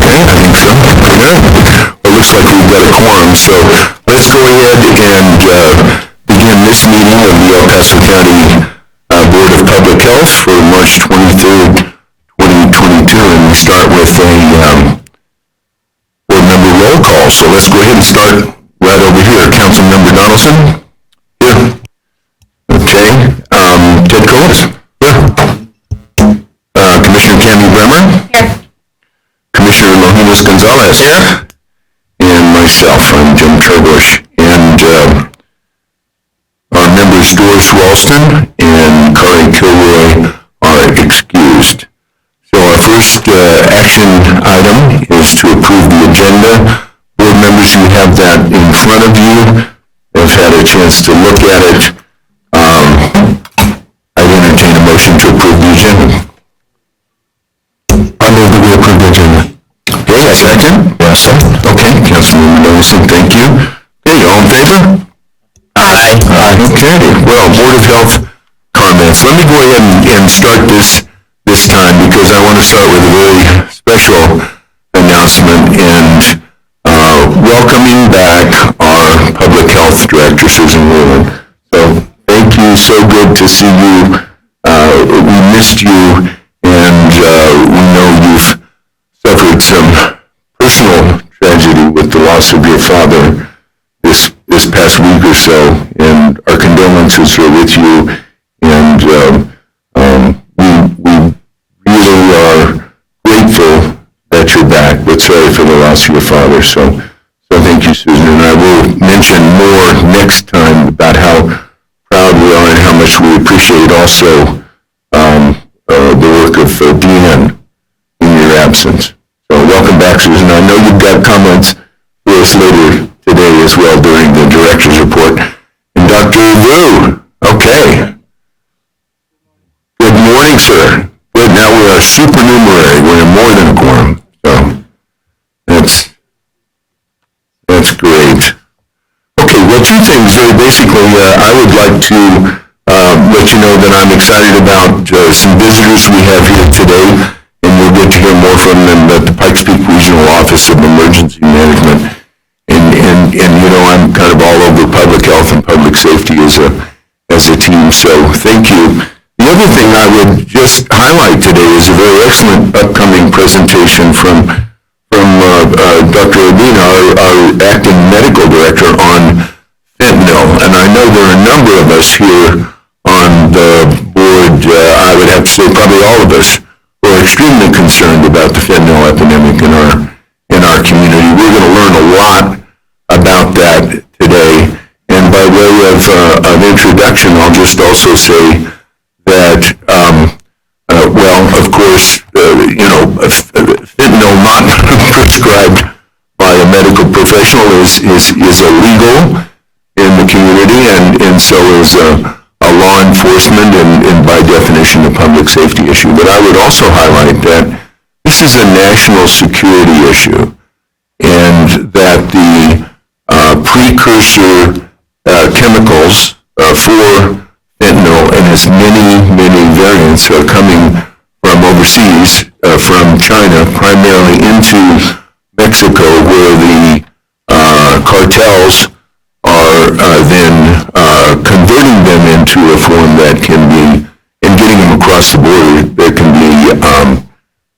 Okay, I think so. Good. Well, it looks like we've got a quorum, so let's go ahead and begin this meeting of the El Paso County Board of Public Health for March 23rd, 2022, and we start with a board member roll call. So let's go ahead and start right over here. Councilmember Donaldson? Here. Okay. Ted Coates? Here. Commissioner Tammy Bremer? Here. Commissioner Lojinos Gonzalez? Here. And myself, I'm Jim Turbush. And our members Doris Ralston and Kari Kilroy are excused. So our first action item is to approve the agenda. Board members, you have that in front of you. Have had a chance to look at it. I'd entertain a motion to approve the agenda. I move that we approve the agenda. Okay, a second? Yes, second. Okay, Councilmember Donaldson, thank you. Okay, all in favor? Aye. Okay, well, Board of Health comments. Let me go ahead and start this time because I want to start with a very special announcement and welcoming back our Public Health Director, Susan Whelan. So thank you, so good to see you. We missed you, and we know you've suffered some personal tragedy with the loss of your father this past week or so, and our condolences are with you, and we really are grateful that you're back, but sorry for the loss of your father. So thank you, Susan, and I will mention more next time about how proud we are and how much we appreciate also the work of Deanne in your absence. So welcome back, Susan. I know you've got comments for us later today as well during the director's report. And Dr. Vu, okay. Good morning, sir. Good, now we are supernumerary. We're more than a quorum. So that's great. Okay, well, two things. Very basically, I would like to let you know that I'm excited about some visitors we have here today, and we'll get to hear more from them at the Pikes Peak Regional Office of Emergency Management. And you know, I'm kind of all over public health and public safety as a team, so thank you. The other thing I would just highlight today is a very excellent upcoming presentation from Dr. Urbina, our acting medical director, on fentanyl. And I know there are a number of us here on the board, I would have to say probably all of us, who are extremely concerned about the fentanyl epidemic in our community. We're going to learn a lot about that today. And by way of introduction, I'll just also say that, well, of course, fentanyl not prescribed by a medical professional is illegal in the community, and so is a law enforcement and by definition a public safety issue. But I would also highlight that this is a national security issue, and that the precursor chemicals for fentanyl and its many variants are coming from overseas, from China, primarily into Mexico, where the cartels are then converting them into a form that can be, and getting them across the border, that can be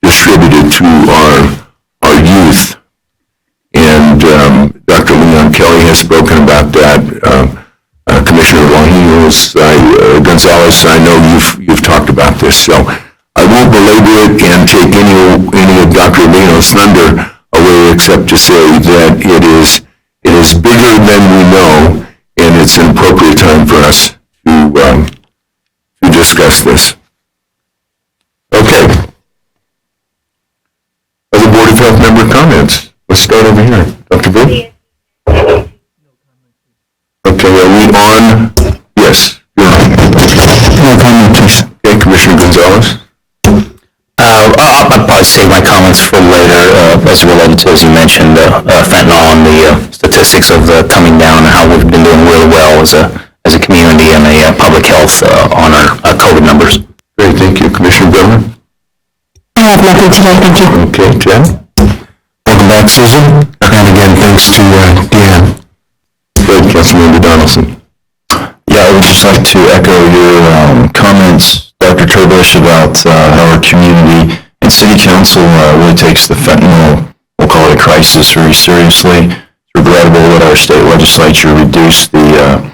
distributed to our youth. And Dr. Leon Kelly has spoken about that. Commissioner Lojinos Gonzalez, I know you've talked about this, so I won't belabor it and take any of Dr. Leo's thunder away, except to say that it is bigger than we know, and it's an appropriate time for us to discuss this. Okay. Other Board of Health member comments? Let's start over here. Dr. Booth? Okay, are we on? Yes, you're on. No comment, please. Okay, Commissioner Gonzalez? I'll probably save my comments for later as related to, as you mentioned, fentanyl and the statistics of coming down and how we've been doing really well as a community and a public health on our COVID numbers. Great, thank you. Commissioner Bremer? I have nothing today, thank you. Okay, Jen? back, Susan. And again, thanks to Dan. Good, Councilmember Donaldson. Yeah, I would just like to echo your comments, Dr. Turbush, about how our community and city council really takes the fentanyl, we'll call it a crisis, very seriously. It's regrettable that our state legislature reduced the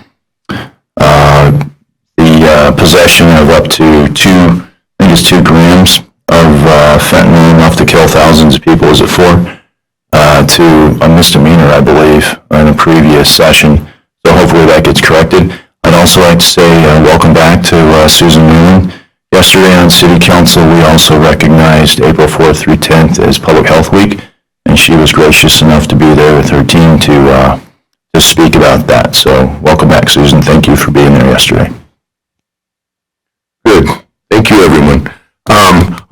possession of up to 2 grams of fentanyl, enough to kill thousands of people, is it 4? To a misdemeanor, I believe, in a previous session. So hopefully that gets corrected. I'd also like to say welcome back to Susan Newman. Yesterday on City Council, we also recognized April 4th through 10th as Public Health Week, and she was gracious enough to be there with her team to speak about that. So welcome back, Susan. Thank you for being there yesterday. Good. Thank you, everyone.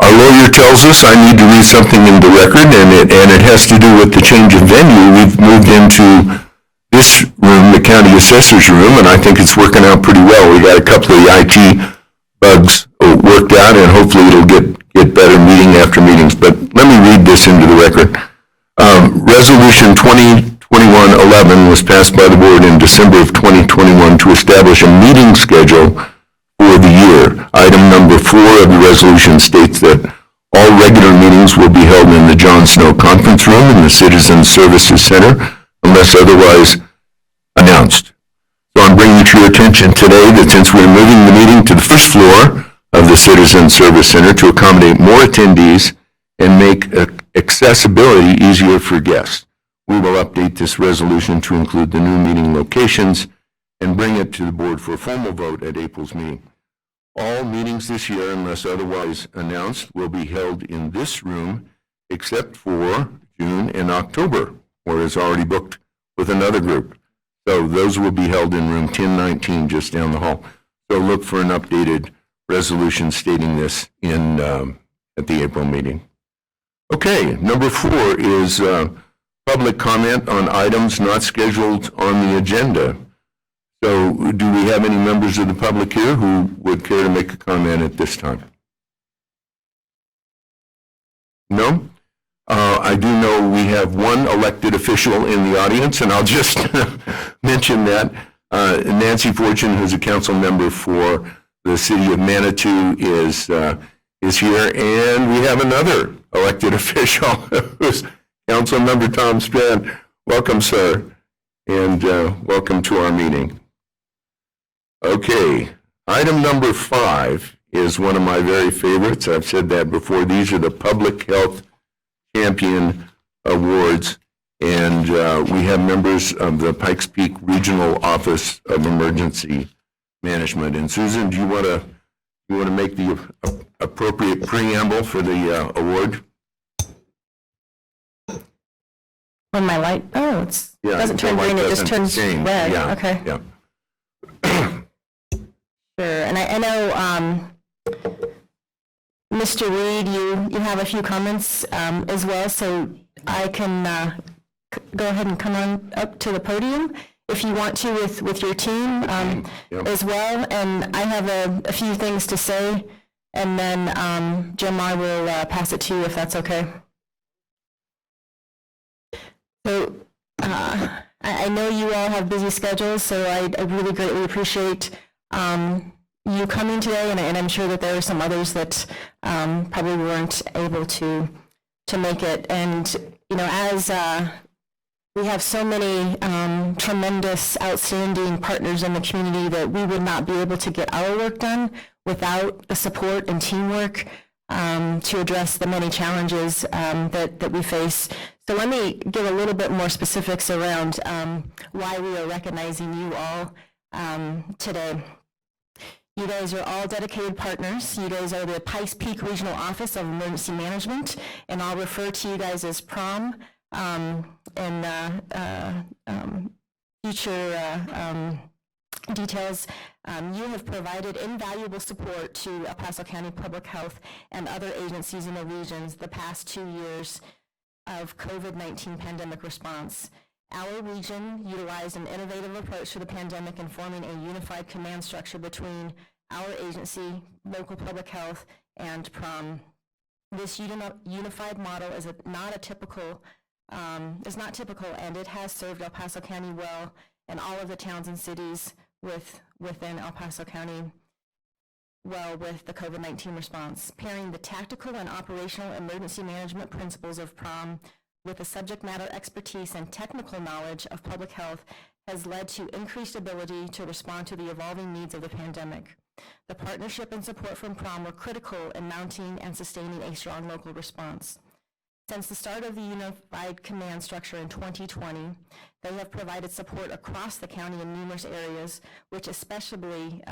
Our lawyer tells us I need to read something into the record, and it has to do with the change of venue. We've moved into this room, the county assessor's room, and I think it's working out pretty well. We got a couple of the IT bugs worked out, and hopefully it'll get better meeting after meetings. But let me read this into the record. Resolution 2021-11 was passed by the board in December of 2021 to establish a meeting schedule for the year. Item number 4 of the resolution states that all regular meetings will be held in the John Snow Conference Room in the Citizen Services Center unless otherwise announced. So I'm bringing to your attention today that since we're moving the meeting to the first floor of the Citizen Service Center to accommodate more attendees and make accessibility easier for guests, we will update this resolution to include the new meeting locations and bring it to the board for a formal vote at April's meeting. All meetings this year, unless otherwise announced, will be held in this room except for June and October, where it's already booked with another group. So those will be held in room 1019 just down the hall. So look for an updated resolution stating this in at the April meeting. Okay, number 4 is public comment on items not scheduled on the agenda. So do we have any members of the public here who would care to make a comment at this time? No? I do know we have one elected official in the audience, and I'll just mention that. Nancy Fortune, who's a council member for the city of Manitou, is here, and we have another elected official, who's Council Member Tom Strand. Welcome, sir, and welcome to our meeting. Okay, item number 5 is one of my very favorites. I've said that before. These are the Public Health Champion Awards, and we have members of the Pikes Peak Regional Office of Emergency Management. And Susan, do you want to make the appropriate preamble for the award? On my light, it doesn't turn green, it just turns red. Yeah, okay. Yeah. Sure, and I know, Mr. Reed, you have a few comments as well, so I can go ahead and come on up to the podium if you want to with your team as well. And I have a few things to say, and then Jim, I will pass it to you if that's okay. So I know you all have busy schedules, so I really greatly appreciate you coming today, and I'm sure that there are some others that probably weren't able to make it. And you know, as we have so many tremendous, outstanding partners in the community, that we would not be able to get our work done without the support and teamwork to address the many challenges that we face. So let me give a little bit more specifics around why we are recognizing you all today. You guys are all dedicated partners. You guys are the Pikes Peak Regional Office of Emergency Management, and I'll refer to you guys as PROM in future details. You have provided invaluable support to El Paso County Public Health and other agencies in the regions the past 2 years of COVID-19 pandemic response. Our region utilized an innovative approach to the pandemic in forming a unified command structure between our agency, local public health, and PROM. This unified model is not a typical is not typical, and it has served El Paso County well and all of the towns and cities within El Paso County well with the COVID-19 response. Pairing the tactical and operational emergency management principles of PROM with the subject matter expertise and technical knowledge of public health has led to increased ability to respond to the evolving needs of the pandemic. The partnership and support from PROM were critical in mounting and sustaining a strong local response. Since the start of the unified command structure in 2020, they have provided support across the county in numerous areas, which especially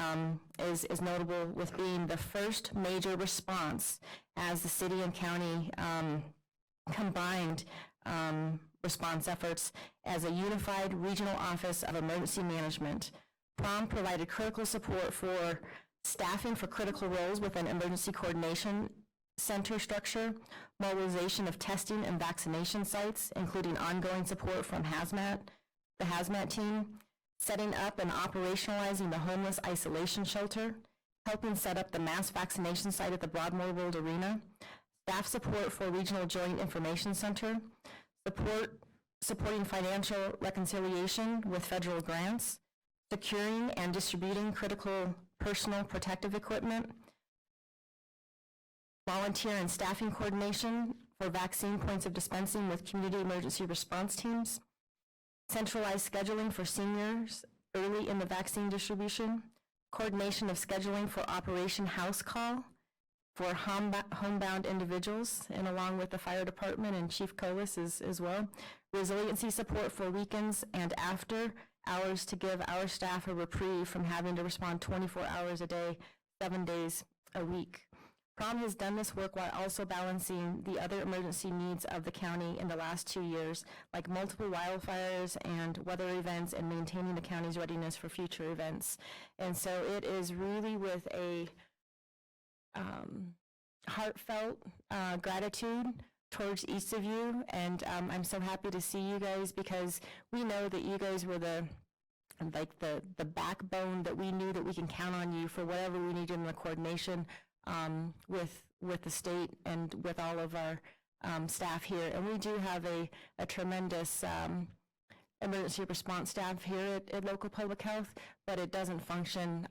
is notable with being the first major response as the city and county combined response efforts as a unified regional office of emergency management. PROM provided critical support for staffing for critical roles within emergency coordination center structure, mobilization of testing and vaccination sites, including ongoing support from the hazmat team, setting up and operationalizing the homeless isolation shelter, helping set up the mass vaccination site at the Broadmoor World Arena, staff support for Regional Joint Information Center, supporting financial reconciliation with federal grants, securing and distributing critical personal protective equipment, volunteer and staffing coordination for vaccine points of dispensing with community emergency response teams, centralized scheduling for seniors early in the vaccine distribution, coordination of scheduling for Operation House Call for homebound individuals, and along with the fire department and Chief Colas as well, resiliency support for weekends and after hours to give our staff a reprieve from having to respond 24 hours a day, 7 days a week. PROM has done this work while also balancing the other emergency needs of the county in the last 2 years, like multiple wildfires and weather events, and maintaining the county's readiness for future events. And so it is really with a heartfelt gratitude towards each of you, and I'm so happy to see you guys, because we know that you guys were the backbone that we knew that we can count on you for whatever we need in the coordination with the state and with all of our staff here. And we do have a tremendous emergency response staff here at local public health, but it doesn't function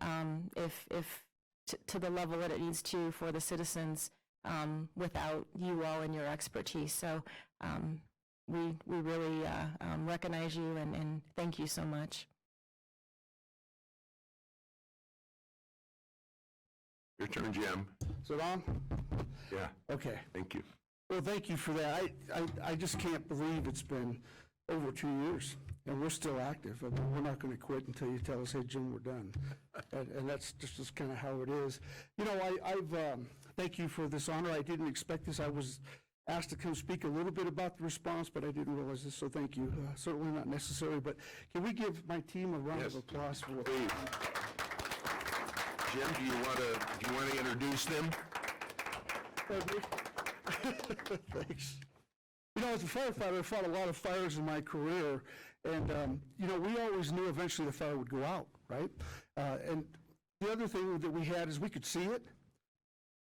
to the level that it needs to for the citizens without you all and your expertise. So we really recognize you and thank you so much. Your turn, Jim. Is it on? Yeah, Okay. thank you. Well, thank you for that. I just can't believe it's been over 2 years, and we're still active. I mean, we're not going to quit until you tell us, hey, Jim, we're done. And that's just kind of how it is. You know, I've thank you for this honor. I didn't expect this. I was asked to come speak a little bit about the response, but I didn't realize this, so thank you. Certainly not necessary, but can we give my team a round Yes. of applause for Please. Jim, do you want to introduce them? Thanks. You know, as a firefighter, I fought a lot of fires in my career, and, you know, we always knew eventually the fire would go out, right? And the other thing that we had is we could see it,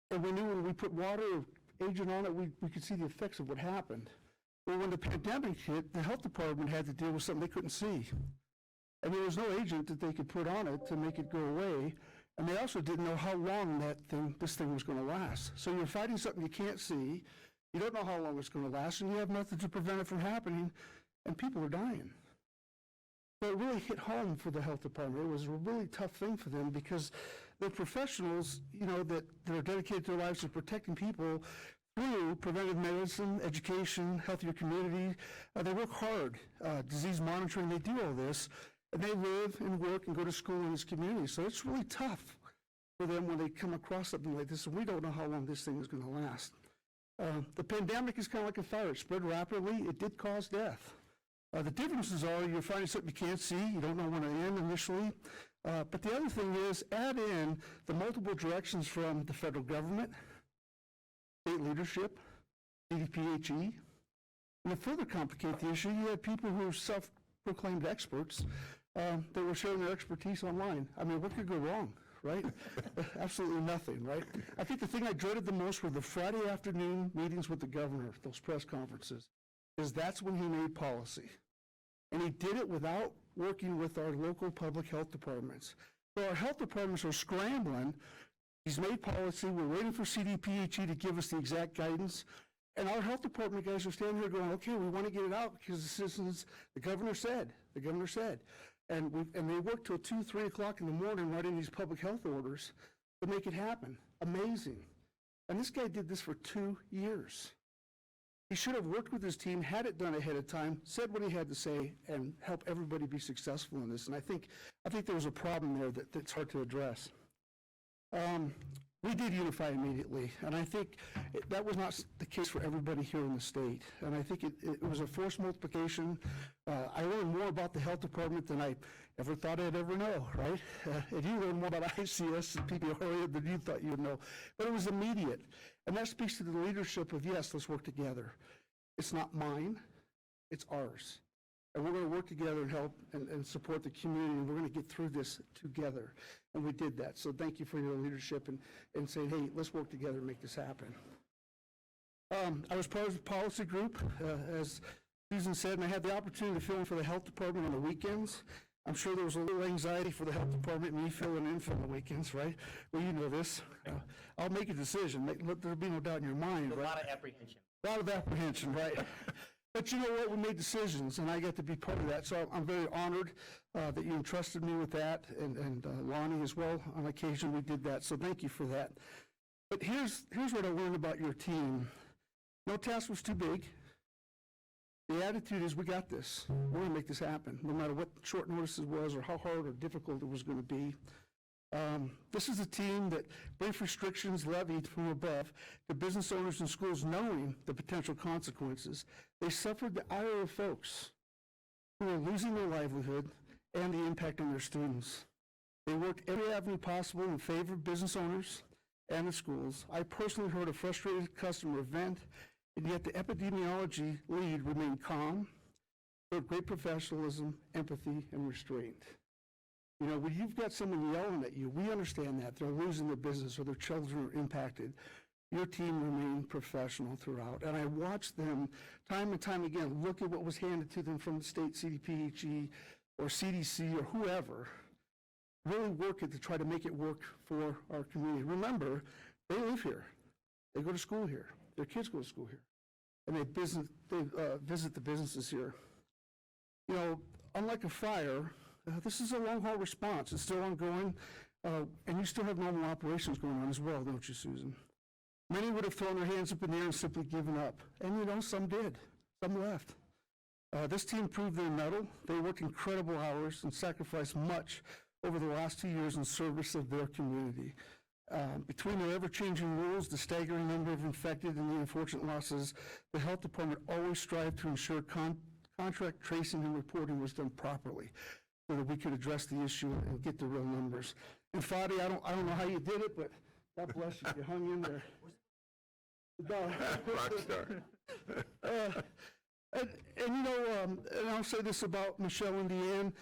and we knew when we put water or agent on it, we could see the effects of what happened. Well, when the pandemic hit, the health department had to deal with something they couldn't see. And there was no agent that they could put on it to make it go away. And they also didn't know how long this thing was going to last. So you're fighting something you can't see, you don't know how long it's going to last, and you have nothing to prevent it from happening, and people are dying. So it really hit home for the health department. It was a really tough thing for them because they're professionals, you know, that are dedicated their lives to protecting people through preventive medicine, education, healthier community. They work hard, disease monitoring, they do all this. And they live and work and go to school in this community. So it's really tough for them when they come across something like this, and we don't know how long this thing is going to last. The pandemic is kind of like a fire. It spread rapidly. It did cause death. The differences are you're finding something you can't see. You don't know when it ends initially. But the other thing is add in the multiple directions from the federal government, state leadership, CDPHE. And to further complicate the issue, you had people who are self-proclaimed experts that were sharing their expertise online. I mean, what could go wrong, right? Absolutely nothing, right? I think the thing I dreaded the most were the Friday afternoon meetings with the governor, those press conferences. because that's when he made policy. And he did it without working with our local public health departments. So our health departments are scrambling. He's made policy. We're waiting for CDPHE to give us the exact guidance. And our health department guys are standing here going, okay, we want to get it out because the citizens, the governor said. And they work till 2, 3 o'clock in the morning writing these public health orders to make it happen. Amazing. And this guy did this for 2 years. He should have worked with his team, had it done ahead of time, said what he had to say, and help everybody be successful in this. And I think there was a problem there that's hard to address. We did unify immediately, and I think that was not the case for everybody here in the state. And I think it was a force multiplication. I learned more about the health department than I ever thought I'd ever know, right? And you learned more about ICS and PPRA than you thought you would know. But it was immediate. And that speaks to the leadership of, yes, let's work together. It's not mine, it's ours. And we're going to work together and help and support the community, and we're going to get through this together. And we did that. So thank you for your leadership and saying, hey, let's work together and make this happen. I was part of the policy group, as Susan said, and I had the opportunity to fill in for the health department on the weekends. I'm sure there was a little anxiety for the health department, me filling in for the weekends, right? Well, you know this. I'll make a decision. Let there be no doubt in your mind, right? A lot of apprehension. A lot of apprehension, right? But you know what? We made decisions, and I got to be part of that. So I'm very honored that you entrusted me with that, and Lonnie as well. On occasion, we did that. So thank you for that. But here's what I learned about your team. No task was too big. The attitude is, we got this. We're going to make this happen, no matter what short notice it was or how hard or difficult it was going to be. This is a team that brief restrictions levied from above to business owners and schools knowing the potential consequences. They suffered the ire of folks who are losing their livelihood and the impact on their students. They worked every avenue possible in favor of business owners and the schools. I personally heard a frustrated customer vent, and yet the epidemiology lead remained calm, showed great professionalism, empathy, and restraint. You know, when you've got someone yelling at you, we understand that. They're losing their business or their children are impacted. Your team remained professional throughout. And I watched them time and time again look at what was handed to them from the state CDPHE or CDC or whoever, really work it to try to make it work for our community. Remember, they live here. They go to school here. Their kids go to school here. And they visit the businesses here. You know, unlike a fire, this is a long-haul response. It's still ongoing, and you still have normal operations going on as well, don't you, Susan? Many would have thrown their hands up in the air and simply given up. And, you know, some did. Some left. This team proved their mettle. They worked incredible hours and sacrificed much over the last 2 years in service of their community. Between their ever-changing rules, the staggering number of infected, and the unfortunate losses, the health department always strived to ensure contract tracing and reporting was done properly, so that we could address the issue and get the real numbers. And Fadi, I don't know how you did it, but God bless you, you hung in there. Rockstar. And you know, and I'll say this about Michelle and Deanne,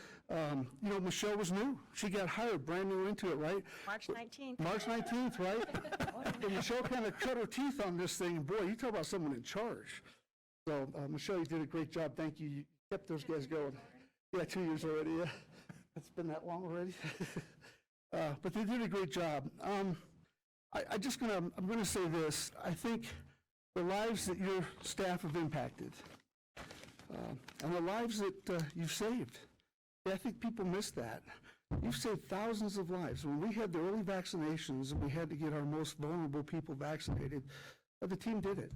you know, Michelle was new. She got hired, brand new into it, right? March 19th. March 19th, right? And Michelle kind of cut her teeth on this thing. Boy, you talk about someone in charge. So, Michelle, you did a great job. Thank you. You kept those guys going. Yeah, 2 years already, yeah. It's been that long already. But they did a great job. I'm gonna say this. I think the lives that your staff have impacted, and the lives that you've saved, I think people miss that. You've saved thousands of lives. When we had the early vaccinations and we had to get our most vulnerable people vaccinated, the team did it.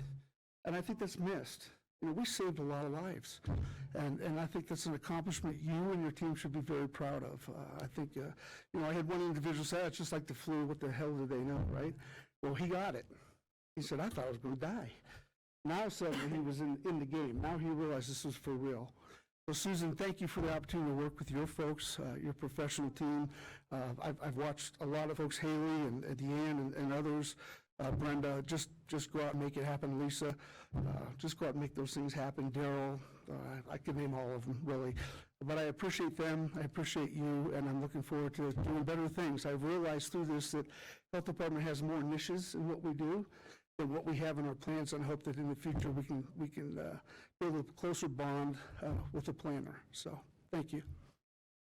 And I think that's missed. You know, we saved a lot of lives. And I think that's an accomplishment you and your team should be very proud of. I think, you know, I had one individual say, it's just like the flu, what the hell do they know, right? Well, he got it. He said, I thought I was going to die. Now suddenly he was in the game. Now he realized this was for real. So Susan, thank you for the opportunity to work with your folks, your professional team. I've watched a lot of folks, Haley and Deanne and others, Brenda, just go out and make it happen. Lisa, just go out and make those things happen. Daryl, I could name all of them, really. But I appreciate them, I appreciate you, and I'm looking forward to doing better things. I've realized through this that health department has more niches in what we do, what we have in our plans, and I hope that in the future we can build a closer bond with the planner. So, thank you.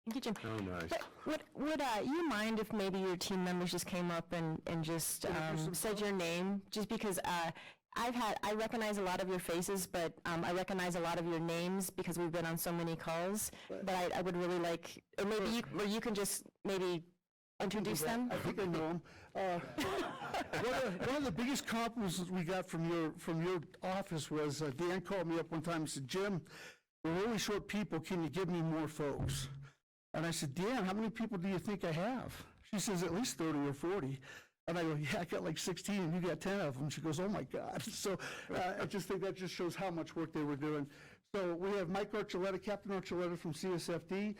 Thank you, Jim. Oh, nice. But would you mind if maybe your team members just came up and just said your name? Just because I recognize a lot of your faces, but I recognize a lot of your names because we've been on so many calls. Right. But I would really like, or maybe you can just maybe introduce them. I think I know them. One of the biggest compliments we got from your office was Dan called me up one time and said, "Jim, we're really short people. Can you give me more folks?" And I said, "Dan, how many people do you think I have?" She says, "At least 30 or 40. And I go, "Yeah, I got like 16 and you got 10 of them." She goes, "Oh my God." So I just think that just shows how much work they were doing. So we have Mike Archuleta, Captain Archuleta from CSFD.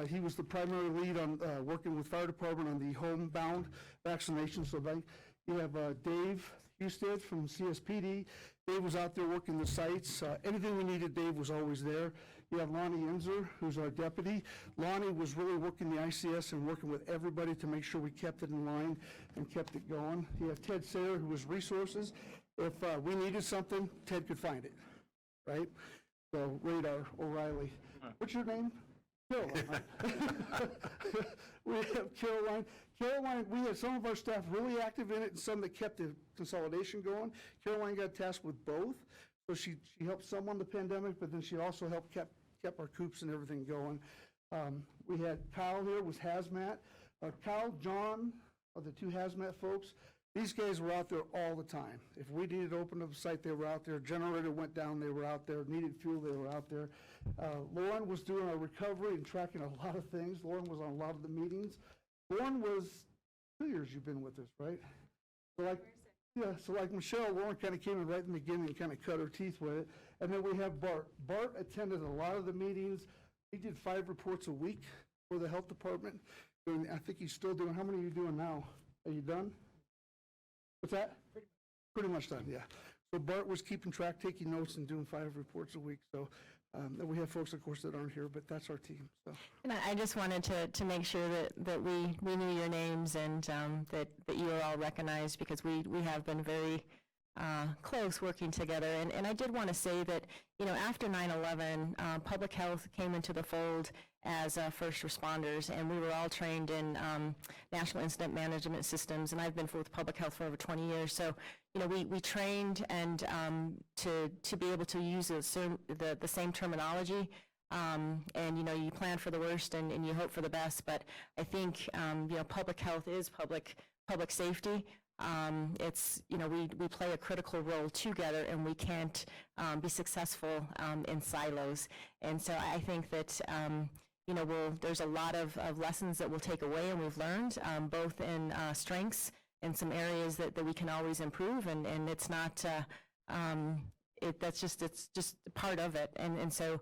He was the primary lead on working with fire department on the homebound vaccination. So you have Dave Husted from CSPD. Dave was out there working the sites. Anything we needed, Dave was always there. You have Lonnie Inzer, who's our deputy. Lonnie was really working the ICS and working with everybody to make sure we kept it in line and kept it going. You have Ted Sayer, who was resources. If we needed something, Ted could find it, right? So Radar O'Reilly. What's your name? Caroline. We have Caroline. Caroline, we had some of our staff really active in it and some that kept the consolidation going. Caroline got tasked with both. So she helped some on the pandemic, but then she also helped kept our coops and everything going. We had Kyle here with hazmat. Kyle, John are the two hazmat folks. These guys were out there all the time. If we needed to open up a site, they were out there. Generator went down, they were out there. Needed fuel, they were out there. Lauren was doing our recovery and tracking a lot of things. Lauren was on a lot of the meetings. Lauren was 2 years you've been with us, right? So like Michelle, Lauren kind of came in right in the beginning and kind of cut her teeth with it. And then we have Bart. Bart attended a lot of the meetings. He did 5 reports a week for the health department. And I think he's still doing, how many are you doing now? Are you done? What's that? Pretty much done, yeah. So Bart was keeping track, taking notes, and doing 5 reports a week. So then we have folks, of course, that aren't here, but that's our team. So. And I just wanted to make sure that we knew your names and that you are all recognized because we have been very close working together. And I did want to say that, after 9/11, public health came into the fold as first responders, and we were all trained in national incident management systems, and I've been with public health for over 20 years. So, we trained and to be able to use the same terminology, and, you plan for the worst and you hope for the best. But I think, public health is public safety. It's, we play a critical role together, and we can't be successful in silos. And so I think that, there's a lot of lessons that we'll take away and we've learned, both in strengths and some areas that we can always improve. And it's not, it's just part of it. And so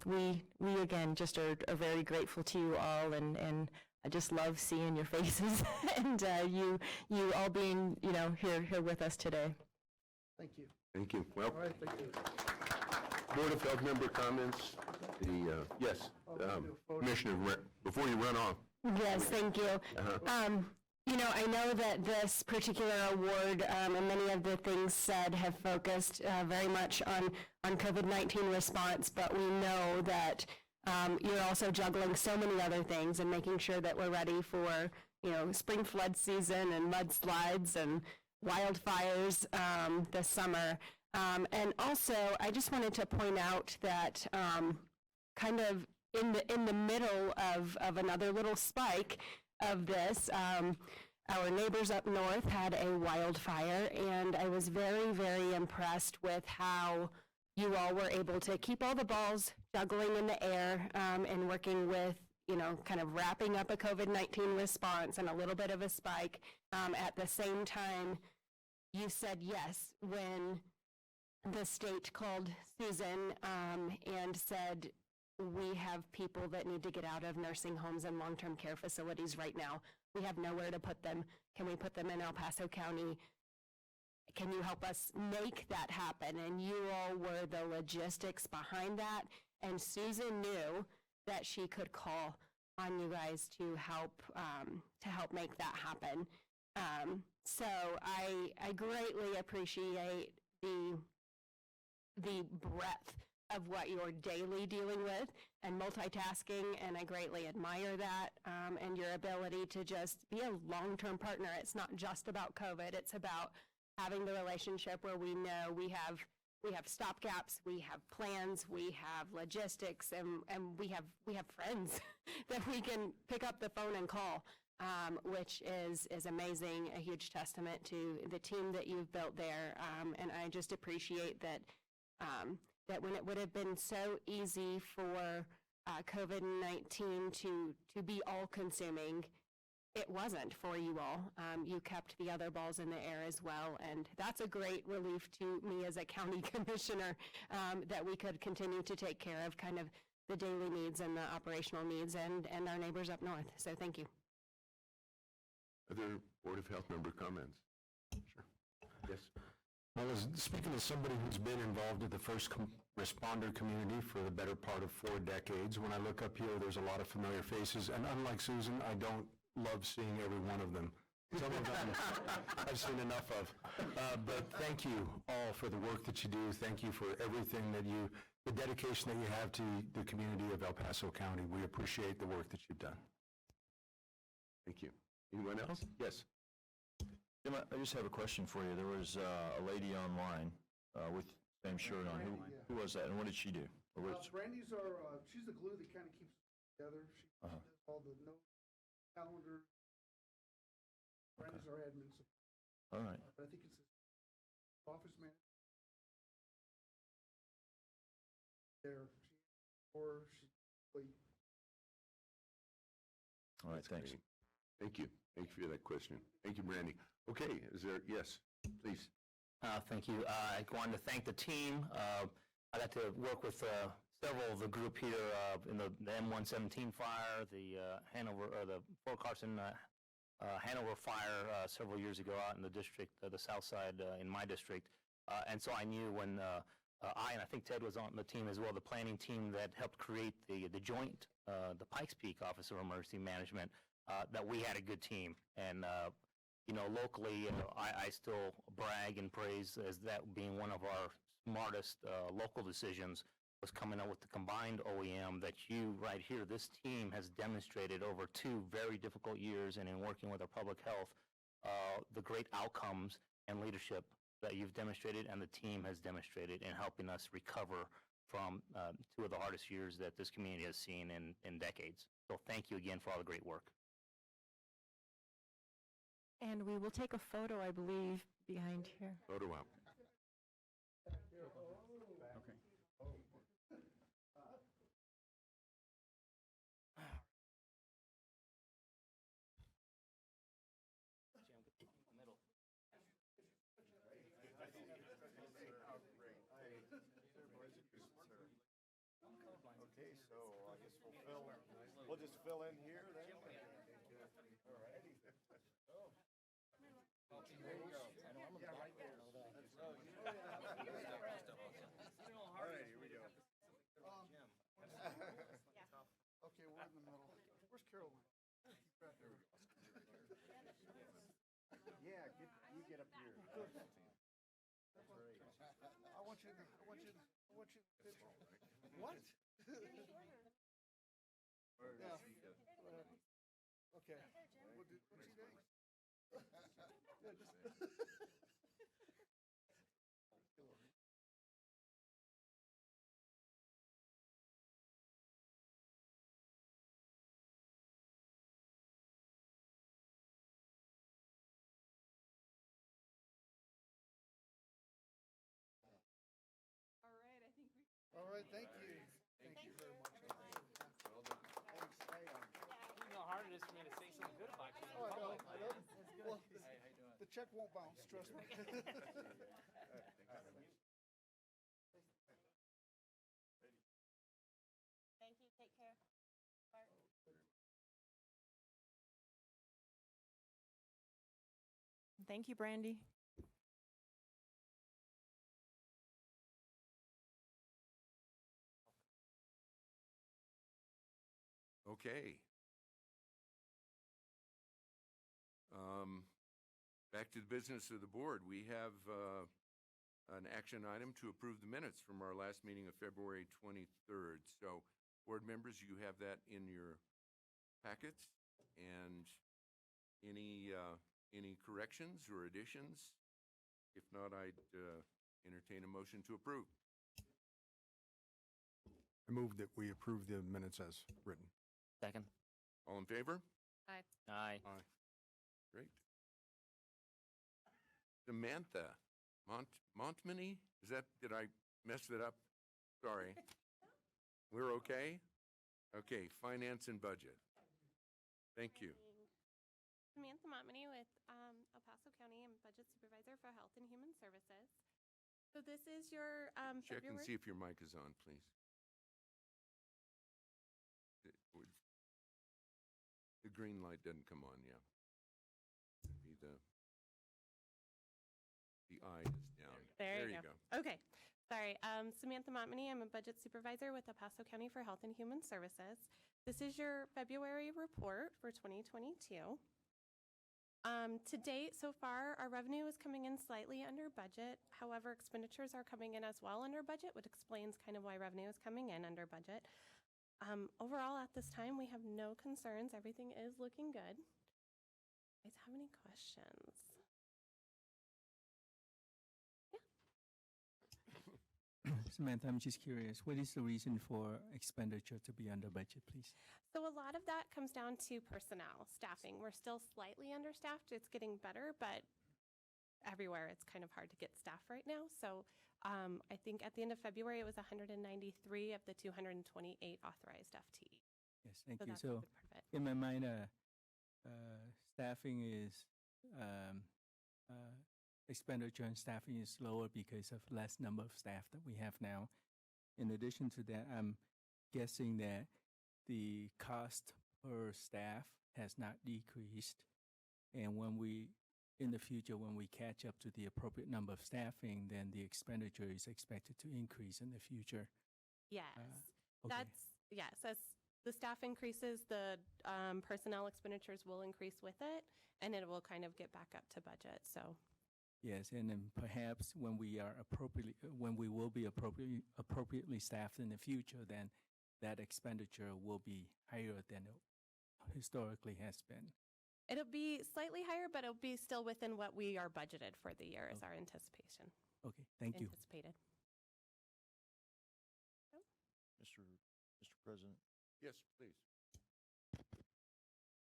we again just are very grateful to you all, and I just love seeing your faces and you all being, here with us today. Thank you. Thank you. Well, All right, thank you. Board of Health member comments? Yes, Commissioner, before you run off. Yes, thank you. I know that this particular award and many of the things said have focused very much on COVID-19 response, but we know that you're also juggling so many other things and making sure that we're ready for, spring flood season and mudslides and wildfires this summer. And also, I just wanted to point out that kind of in the middle of another little spike of this, our neighbors up north had a wildfire, and I was very, very impressed with how you all were able to keep all the balls juggling in the air and working with, kind of wrapping up a COVID-19 response and a little bit of a spike. At the same time, you said yes when the state called Susan and said, we have people that need to get out of nursing homes and long-term care facilities right now. We have nowhere to put them. Can we put them in El Paso County? Can you help us make that happen? And you all were the logistics behind that. And Susan knew that she could call on you guys to help make that happen. So I greatly appreciate the breadth of what you're daily dealing with and multitasking, and I greatly admire that, and your ability to just be a long-term partner. It's not just about COVID, it's about having the relationship where we know we have stopgaps, we have plans, we have logistics, and we have friends that we can pick up the phone and call, which is amazing, a huge testament to the team that you've built there, and I just appreciate that that when it would have been so easy for COVID-19 to be all-consuming, it wasn't for you all. You kept the other balls in the air as well, and that's a great relief to me as a county commissioner, that we could continue to take care of kind of the daily needs and the operational needs and our neighbors up north. So thank you. Other Board of Health member comments? Sure. Yes. Well, speaking as somebody who's been involved in the first responder community for the better part of 4 decades, when I look up here, there's a lot of familiar faces, and unlike Susan, I don't love seeing every one of them. Some of them I've seen enough of. But thank you all for the work that you do. Thank you for everything the dedication that you have to the community of El Paso County. We appreciate the work that you've done. Thank you. Anyone else? Yes. Jim, I just have a question for you. There was a lady online with the same shirt on. Who was that, and what did she do? Brandy's she's the glue that kind of keeps us together. She does all the notes, calendars. Brandy's our admin support. All right. But I think it's his office manager. There, All right, thanks. Great. Thank you. Thank you for that question. Thank you, Brandy. Okay, is there, yes, please. Thank you. I wanted to thank the team. I got to work with several of the group here in the M117 fire, the Hanover, or the Fort Carson Hanover fire several years ago out in the district, the south side in my district. And so I knew when and I think Ted was on the team as well, the planning team that helped create the joint, the Pikes Peak Office of Emergency Management, that we had a good team. And, locally, I still brag and praise as that being one of our smartest local decisions was coming up with the combined OEM that you right here, this team has demonstrated over 2 very difficult years and in working with our public health, the great outcomes and leadership that you've demonstrated and the team has demonstrated in helping us recover from 2 of the hardest years that this community has seen in decades. So thank you again for all the great work. And we will take a photo, I believe, behind here. Photo op. Okay, so I guess we'll just fill in here then. All righty. There you go. Yeah, right there. All right, here we go. Okay, we're in the middle. Where's Caroline? Yeah, you get up here. That's right. I want you to picture. What? Yeah. Okay. What's your name? All right, thank you. Thank you very much. Thanks. You know how hard it is for me to say something good about you. Oh, I know. Well, the check won't bounce, trust me. Thank you. Take care. Bart. Thank you, Brandy. Okay. Back to the business of the board. We have an action item to approve the minutes from our last meeting of February 23rd. So, board members, you have that in your packets. And any corrections or additions? If not, I'd entertain a motion to approve. I move that we approve the minutes as written. Second. All in favor? Aye. Aye. Great. Samantha Montmany? Did I mess it up? Sorry. We're okay? Okay, finance and budget. Thank you. Samantha Montmany with El Paso County. I'm Budget Supervisor for Health and Human Services. So this is your Check and February. see if your mic is on, please. The green light doesn't come on, yeah. The eye is down. There you go. Okay. Sorry. Samantha Montmany. I'm a Budget Supervisor with El Paso County for Health and Human Services. This is your February report for 2022. To date, so far, our revenue is coming in slightly under budget. However, expenditures are coming in as well under budget, which explains kind of why revenue is coming in under budget. Overall, at this time, we have no concerns. Everything is looking good. Do you guys have any questions? Samantha, I'm just curious, what is the reason for expenditure to be under budget, please? So a lot of that comes down to personnel, staffing. We're still slightly understaffed. It's getting better, but everywhere it's kind of hard to get staff right now. So I think at the end of February, it was 193 of the 228 authorized FTE. Yes, thank you. That's a So good part of it. in my mind, staffing is, expenditure and staffing is lower because of less number of staff that we have now. In addition to that, I'm guessing that the cost per staff has not decreased. And in the future, when we catch up to the appropriate number of staffing, then the expenditure is expected to increase in the future. Yes, Okay. yes. As the staff increases, the personnel expenditures will increase with it, and it will kind of get back up to budget. So. Yes, and then perhaps when we will be appropriately staffed in the future, then that expenditure will be higher than it historically has been. It'll be slightly higher, but it'll be still within what we are budgeted for the year is our anticipation. Okay, thank you. Anticipated. Mr. President, Yes, please.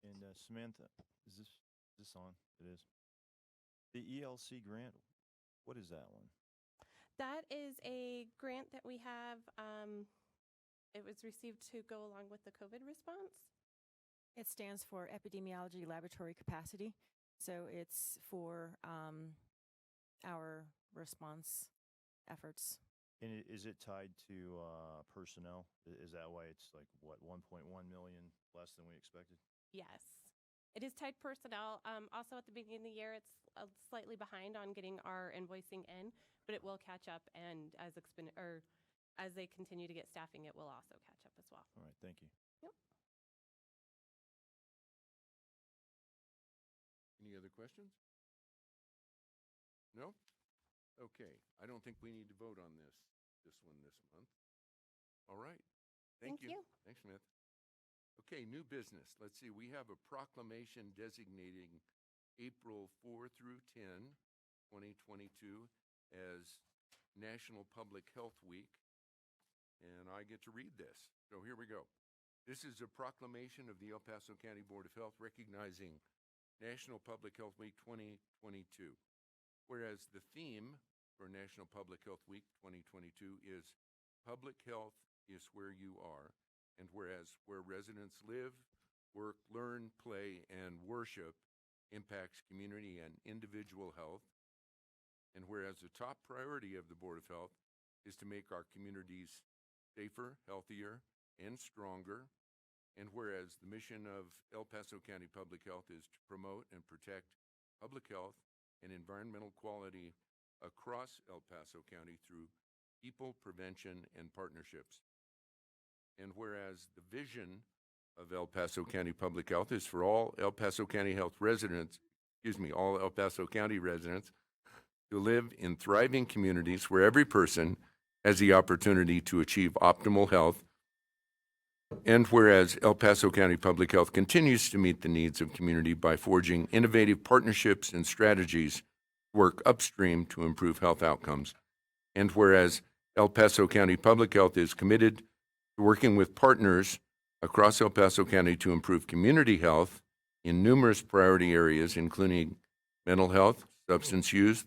and Samantha, is this on? It is. The ELC grant, what is that one? That is a grant that we have. It was received to go along with the COVID response. It stands for Epidemiology Laboratory Capacity. So it's for our response efforts. And is it tied to personnel? Is that why it's like, what, 1.1 million less than we expected? Yes. It is tied personnel. Also, at the beginning of the year, it's slightly behind on getting our invoicing in, but it will catch up. And as they continue to get staffing, it will also catch up as well. All right, thank you. Yep. Any other questions? No? Okay. I don't think we need to vote on this one this month. All right. Thank you. Thanks, Smith. Okay, new business. Let's see. We have a proclamation designating April 4 through 10, 2022 as National Public Health Week. And I get to read this. So here we go. This is a proclamation of the El Paso County Board of Health recognizing National Public Health Week 2022. Whereas the theme for National Public Health Week 2022 is Public Health is Where You Are. And whereas where residents live, work, learn, play, and worship impacts community and individual health. And whereas the top priority of the Board of Health is to make our communities safer, healthier, and stronger. And whereas the mission of El Paso County Public Health is to promote and protect public health and environmental quality across El Paso County through people, prevention, and partnerships. And whereas the vision of El Paso County Public Health is for all El Paso County Health residents all El Paso County residents to live in thriving communities where every person has the opportunity to achieve optimal health. And whereas El Paso County Public Health continues to meet the needs of community by forging innovative partnerships and strategies to work upstream to improve health outcomes. And whereas El Paso County Public Health is committed to working with partners across El Paso County to improve community health in numerous priority areas, including mental health, substance use,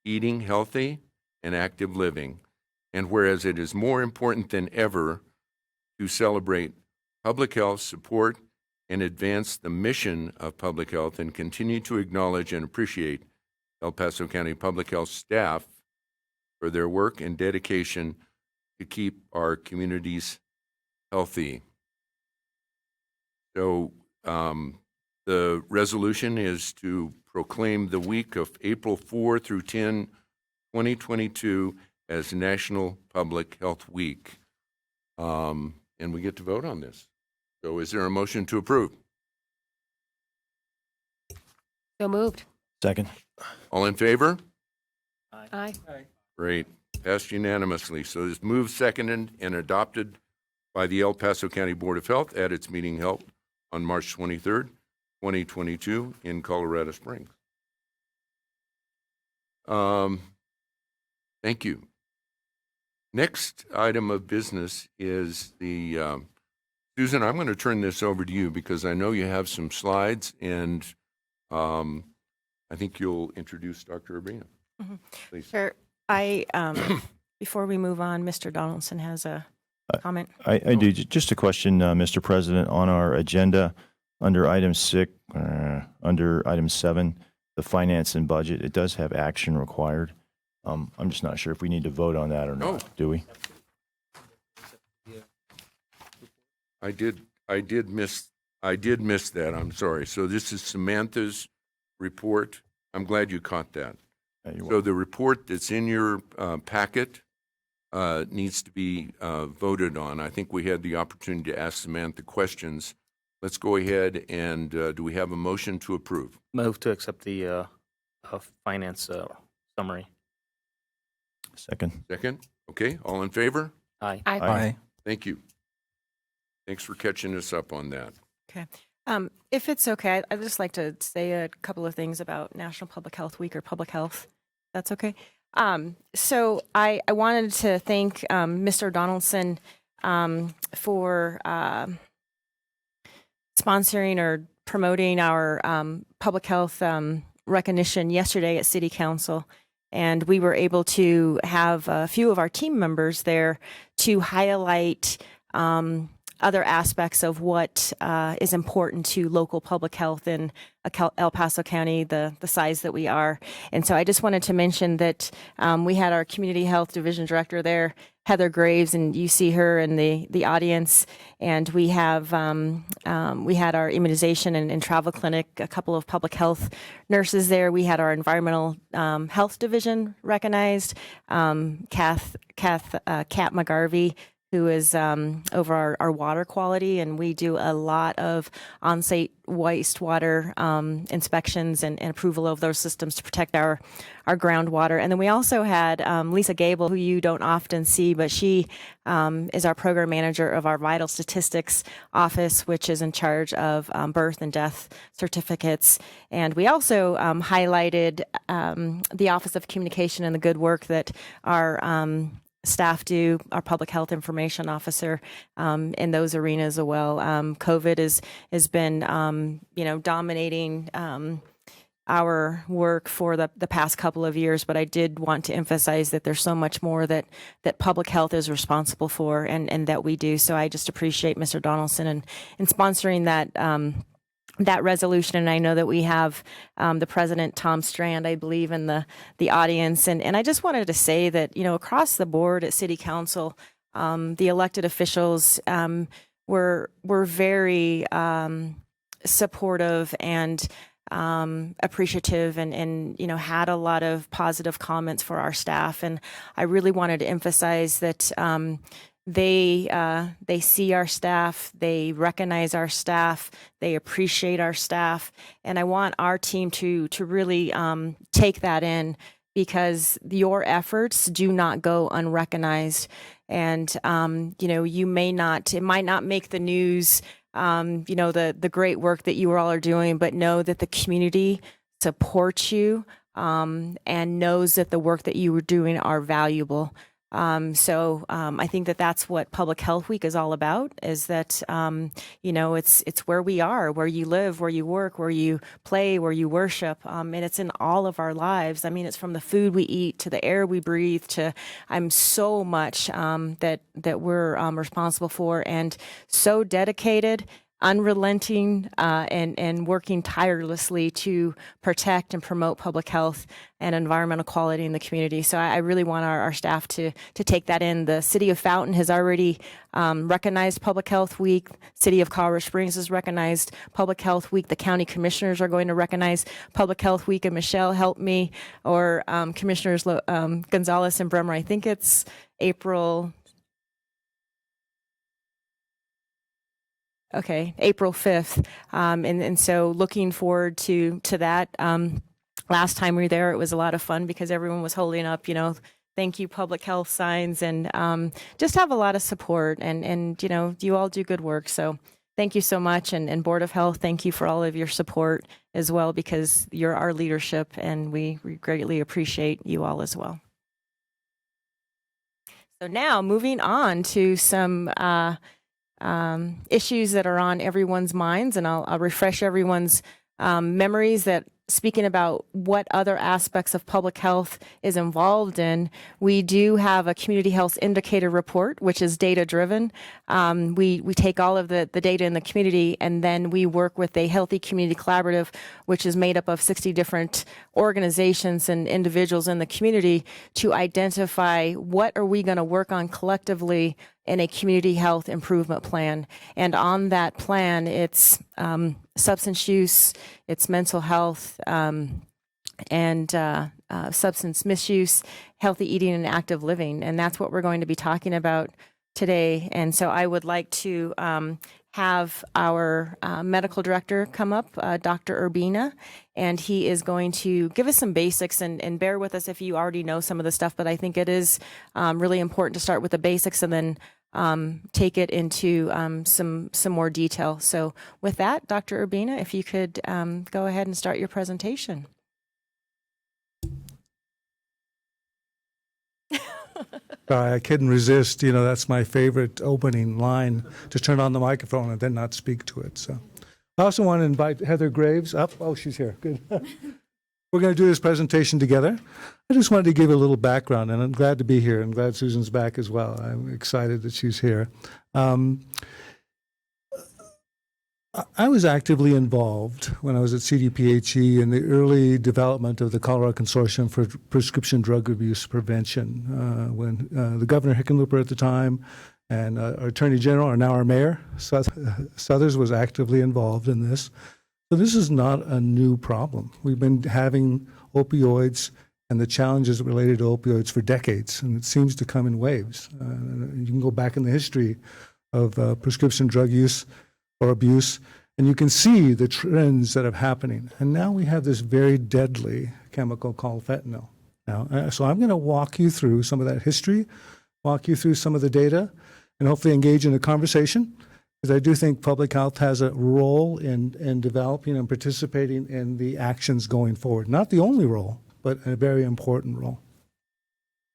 eating healthy, and active living. And whereas it is more important than ever to celebrate public health, support, and advance the mission of public health, and continue to acknowledge and appreciate El Paso County Public Health staff for their work and dedication to keep our communities healthy. So the resolution is to proclaim the week of April 4 through 10, 2022 as National Public Health Week. And we get to vote on this. So is there a motion to approve? So moved. Second. All in favor? Aye. Great. Passed unanimously. So this moved, seconded, and adopted by the El Paso County Board of Health at its meeting held on March 23rd, 2022 in Colorado Springs. Thank you. Next item of business is the, Susan, I'm going to turn this over to you because I know you have some slides, and I think you'll introduce Dr. Urbina. Please. Sure. Before we move on, Mr. Donaldson has a comment. I do. Just a question, Mr. President, on our agenda under item 6, under item 7, the finance and budget, it does have action required. I'm just not sure if we need to vote on that or not. Do we? I did miss that. I'm sorry. So this is Samantha's report. I'm glad you caught that. So the report that's in your packet needs to be voted on. I think we had the opportunity to ask Samantha questions. Let's go ahead and do we have a motion to approve? Move to accept the finance summary. Second. Second? Okay, all in favor? Aye. Aye. Thank you. Thanks for catching us up on that. Okay. If it's okay, I'd just like to say a couple of things about National Public Health Week or public health. That's okay. So I wanted to thank Mr. Donaldson for sponsoring or promoting our public health recognition yesterday at City Council. And we were able to have a few of our team members there to highlight other aspects of what is important to local public health in El Paso County, the size that we are. And so I just wanted to mention that we had our Community Health Division Director there, Heather Graves, and you see her in the audience. And we have we had our immunization and travel clinic, a couple of public health nurses there. We had our Environmental Health Division recognized, Kat McGarvey, who is over our water quality, and we do a lot of on-site wastewater inspections and approval of those systems to protect our groundwater. And then we also had Lisa Gable, who you don't often see, but she is our program manager of our Vital Statistics Office, which is in charge of birth and death certificates. And we also highlighted the Office of Communication and the good work that our staff do, our public health information officer in those arenas as well. COVID has been, dominating our work for the past couple of years, but I did want to emphasize that there's so much more that public health is responsible for and that we do. So I just appreciate Mr. Donaldson and sponsoring that resolution. And I know that we have the President, Tom Strand, I believe, in the audience. And I just wanted to say that, across the board at City Council, the elected officials were very supportive and appreciative and had a lot of positive comments for our staff. And I really wanted to emphasize that they see our staff, they recognize our staff, they appreciate our staff, and I want our team to really take that in, because your efforts do not go unrecognized. And it might not make the news, the great work that you all are doing, but know that the community supports you and knows that the work that you are doing are valuable. I think that that's what Public Health Week is all about, is that, it's where we are, where you live, where you work, where you play, where you worship. And it's in all of our lives. I mean, it's from the food we eat to the air we breathe to so much that we're responsible for, and so dedicated, unrelenting, and working tirelessly to protect and promote public health and environmental quality in the community. So I really want our staff to take that in. The City of Fountain has already recognized Public Health Week. City of Colorado Springs has recognized Public Health Week. The county commissioners are going to recognize Public Health Week. And Michelle, help me, or Commissioners Gonzalez and Bremer. I think it's April 5th. And so looking forward to that. Last time we were there, it was a lot of fun because everyone was holding up, thank you public health signs, and just have a lot of support, and you all do good work. So thank you so much. And Board of Health, thank you for all of your support as well, because you're our leadership, and we greatly appreciate you all as well. So now moving on to some issues that are on everyone's minds, and I'll refresh everyone's memories that, speaking about what other aspects of public health is involved in, we do have a community health indicator report, which is data driven. We take all of the data in the community, and then we work with a healthy community collaborative, which is made up of 60 different organizations and individuals in the community, to identify what are we going to work on collectively in a community health improvement plan. And on that plan, it's substance use, it's mental health, and substance misuse, healthy eating, and active living. And that's what we're going to be talking about today. And so I would like to have our medical director come up, Dr. Urbina, and he is going to give us some basics, and bear with us if you already know some of the stuff, but I think it is really important to start with the basics and then take it into some more detail. So with that, Dr. Urbina, if you could go ahead and start your presentation. Sorry, I couldn't resist. That's my favorite opening line, to turn on the microphone and then not speak to it. So I also want to invite Heather Graves up. Oh, she's here. Good. We're going to do this presentation together. I just wanted to give a little background, and I'm glad to be here. I'm glad Susan's back as well. I'm excited that she's here. I was actively involved when I was at CDPHE in the early development of the Colorado Consortium for Prescription Drug Abuse Prevention, when the Governor Hickenlooper at the time and our Attorney General, or now our Mayor, Suthers, was actively involved in this. So this is not a new problem. We've been having opioids and the challenges related to opioids for decades, and it seems to come in waves. You can go back in the history of prescription drug use or abuse, and you can see the trends that are happening. And now we have this very deadly chemical called fentanyl. So I'm going to walk you through some of that history, walk you through some of the data, and hopefully engage in a conversation, because I do think public health has a role in developing and participating in the actions going forward. Not the only role, but a very important role.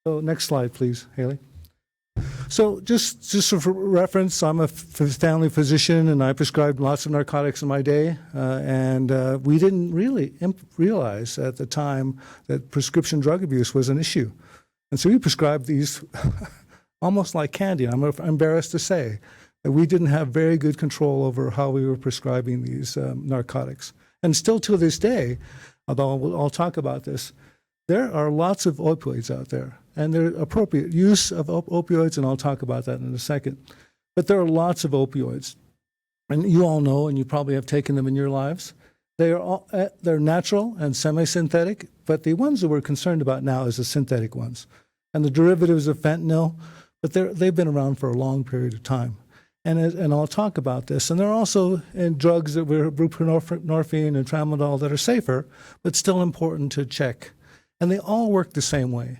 So next slide, please, Haley. So just for reference, I'm a family physician, and I prescribed lots of narcotics in my day, and we didn't really realize at the time that prescription drug abuse was an issue. And so we prescribed these almost like candy. I'm embarrassed to say that we didn't have very good control over how we were prescribing these narcotics. And still to this day, although I'll talk about this, there are lots of opioids out there, and they're appropriate use of opioids, and I'll talk about that in a second. But there are lots of opioids, and you all know, and you probably have taken them in your lives. They're natural and semi-synthetic, but the ones that we're concerned about now is the synthetic ones, and the derivatives of fentanyl. but they've been around for a long period of time. And I'll talk about this. And there are also drugs that were buprenorphine and tramadol that are safer, but still important to check. And they all work the same way.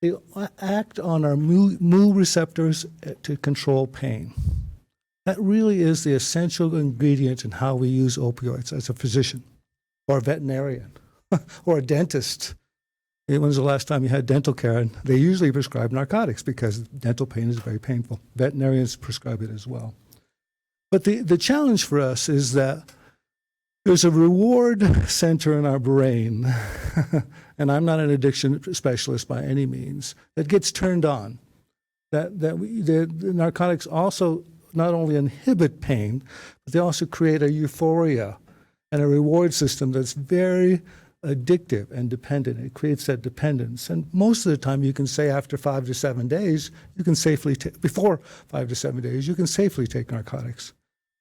They act on our mu receptors to control pain. That really is the essential ingredient in how we use opioids as a physician or a veterinarian or a dentist. When's the last time you had dental care? And they usually prescribe narcotics because dental pain is very painful. Veterinarians prescribe it as well. But the challenge for us is that there's a reward center in our brain, and I'm not an addiction specialist by any means, that gets turned on. The narcotics also not only inhibit pain, but they also create a euphoria and a reward system that's very addictive and dependent. It creates that dependence. And most of the time you can say after 5 to 7 days, you can safely before 5 to 7 days, you can safely take narcotics.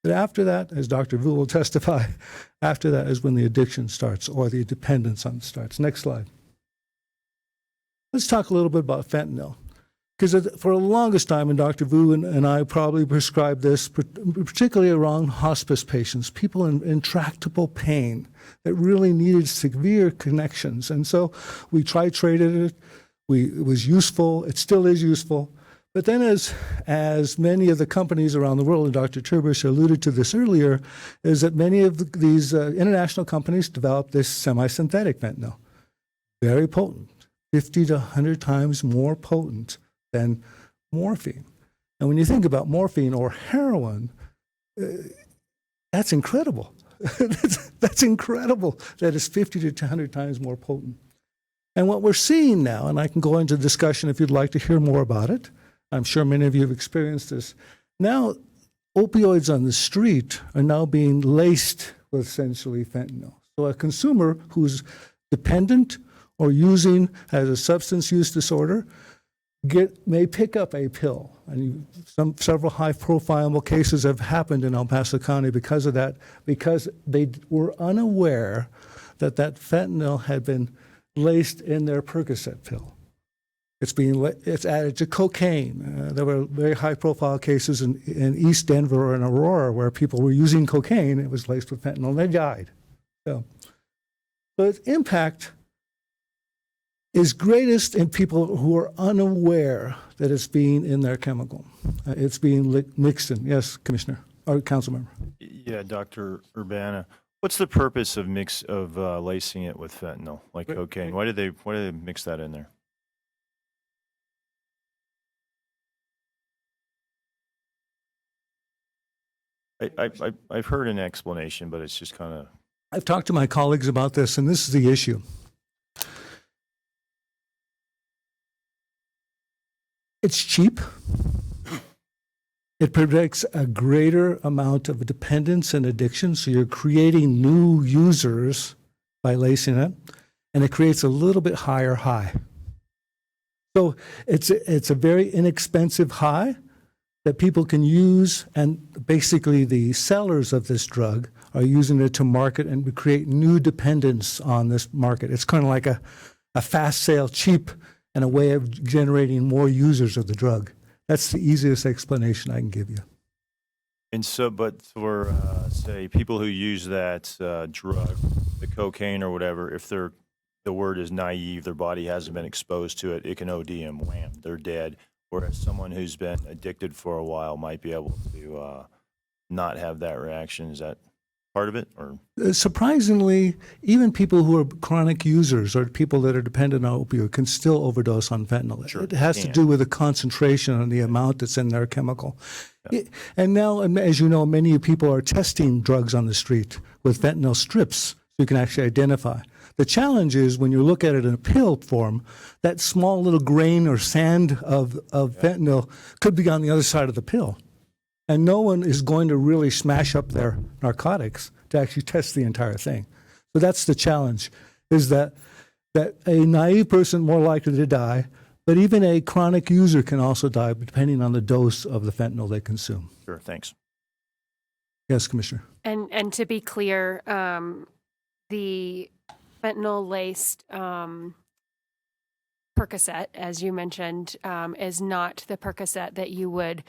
But after that, as Dr. Vu will testify, after that is when the addiction starts or the dependence on starts. Next slide. Let's talk a little bit about fentanyl. Because for the longest time, and Dr. Vu and I probably prescribed this, particularly around hospice patients, people in intractable pain that really needed severe connections. And so we titrated it. It was useful. It still is useful. But then as many of the companies around the world, and Dr. Turbush alluded to this earlier, is that many of these international companies developed this semi-synthetic fentanyl. Very potent, 50 to 100 times more potent than morphine. And when you think about morphine or heroin, that's incredible. That's incredible that it's 50 to 100 times more potent. And what we're seeing now, and I can go into discussion if you'd like to hear more about it, I'm sure many of you have experienced this. Now, opioids on the street are now being laced with essentially fentanyl. So a consumer who's dependent or has a substance use disorder may pick up a pill. And several high-profile cases have happened in El Paso County because of that, because they were unaware that fentanyl had been laced in their Percocet pill. It's added to cocaine. There were very high-profile cases in East Denver or in Aurora where people were using cocaine. It was laced with fentanyl, and they died. So its impact is greatest in people who are unaware that it's being in their chemical. It's being mixed in. Yes, Commissioner or Council Member. Yeah, Dr. Urbana. What's the purpose of lacing it with fentanyl, like cocaine? Why did they mix that in there? I've heard an explanation, but it's just kind of. I've talked to my colleagues about this, and this is the issue. It's cheap. It predicts a greater amount of dependence and addiction, so you're creating new users by lacing it, and it creates a little bit higher high. So it's a very inexpensive high that people can use, and basically the sellers of this drug are using it to market and create new dependence on this market. It's kind of like a fast sale, cheap, and a way of generating more users of the drug. That's the easiest explanation I can give you. And so, but for, say, people who use that drug, the cocaine or whatever, if the word is naive, their body hasn't been exposed to it, it can OD them, wham, they're dead. Whereas someone who's been addicted for a while might be able to not have that reaction. Is that part of it? Or surprisingly, even people who are chronic users or people that are dependent on opioid can still overdose on fentanyl. Sure, it has to do with the concentration and the amount that's in their chemical. Yeah. And now, as you know, many people are testing drugs on the street with fentanyl strips so you can actually identify. The challenge is when you look at it in a pill form, that small little grain or sand of fentanyl could be on the other side of the pill. And no one is going to really smash up their narcotics to actually test the entire thing. So that's the challenge, is that a naive person more likely to die, but even a chronic user can also die depending on the dose of the fentanyl they consume. Sure, thanks. Yes, Commissioner. And to be clear, the fentanyl-laced Percocet, as you mentioned, is not the Percocet that you would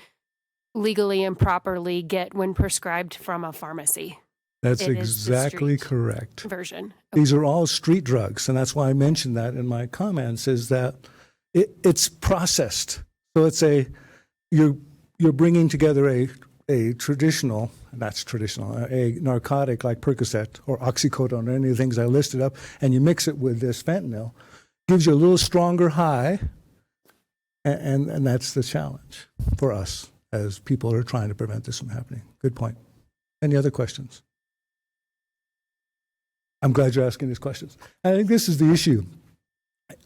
legally and properly get when prescribed from a pharmacy. That's It is the exactly street correct. version. These are all street drugs, and that's why I mentioned that in my comments, is that it's processed. So it's you're bringing together a traditional, that's traditional, a narcotic like Percocet or oxycodone or any of the things I listed up, and you mix it with this fentanyl, gives you a little stronger high, and that's the challenge for us as people are trying to prevent this from happening. Good point. Any other questions? I'm glad you're asking these questions. I think this is the issue.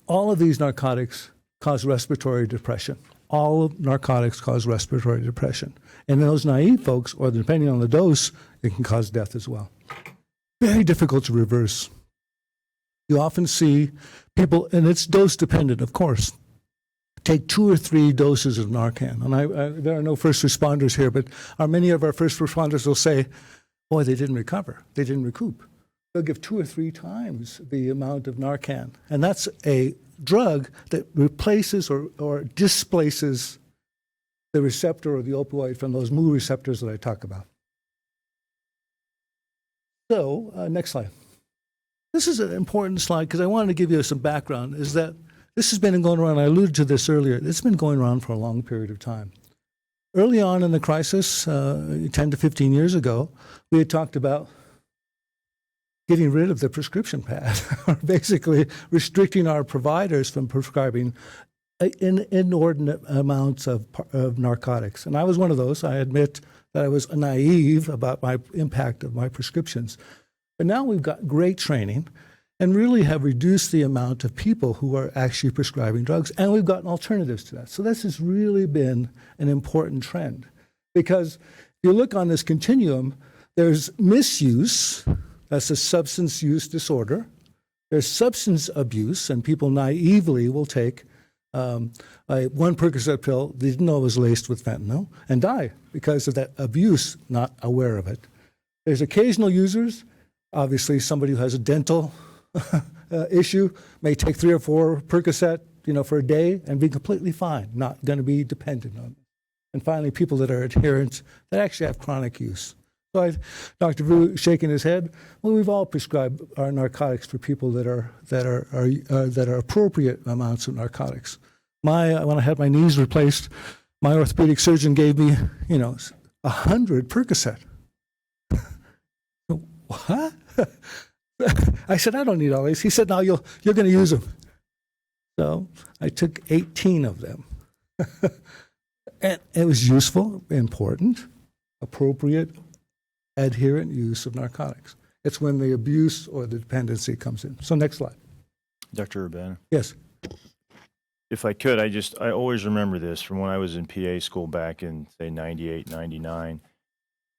All of these narcotics cause respiratory depression. All of narcotics cause respiratory depression. And those naive folks, or depending on the dose, it can cause death as well. Very difficult to reverse. You often see people, and it's dose dependent, of course, take 2 or 3 doses of Narcan. And there are no first responders here, but many of our first responders will say, boy, they didn't recover. They didn't recoup. They'll give 2 or 3 times the amount of Narcan. And that's a drug that replaces or displaces the receptor or the opioid from those mu receptors that I talk about. So, next slide. This is an important slide because I wanted to give you some background, is that this has been going around, I alluded to this earlier, it's been going around for a long period of time. Early on in the crisis, 10 to 15 years ago, we had talked about getting rid of the prescription pad, or basically restricting our providers from prescribing inordinate amounts of narcotics. And I was one of those. I admit that I was naive about my impact of my prescriptions. But now we've got great training and really have reduced the amount of people who are actually prescribing drugs, and we've gotten alternatives to that. So this has really been an important trend, because if you look on this continuum, there's misuse. That's a substance use disorder. There's substance abuse, and people naively will take one Percocet pill they didn't know was laced with fentanyl and die because of that abuse, not aware of it. There's occasional users. Obviously, somebody who has a dental issue may take 3 or 4 Percocet, for a day and be completely fine, not going to be dependent on it. And finally, people that are adherents that actually have chronic use. So Dr. Vu shaking his head. Well, we've all prescribed our narcotics for people that are appropriate amounts of narcotics. When I had my knees replaced, my orthopedic surgeon gave me, 100 Percocet. What? I said, I don't need all these. He said, no, you're going to use them. So I took 18 of them. And it was useful, important, appropriate, adherent use of narcotics. It's when the abuse or the dependency comes in. So next slide. Dr. Urbana? Yes. If I could, I always remember this from when I was in PA school back in, say, 98, 99,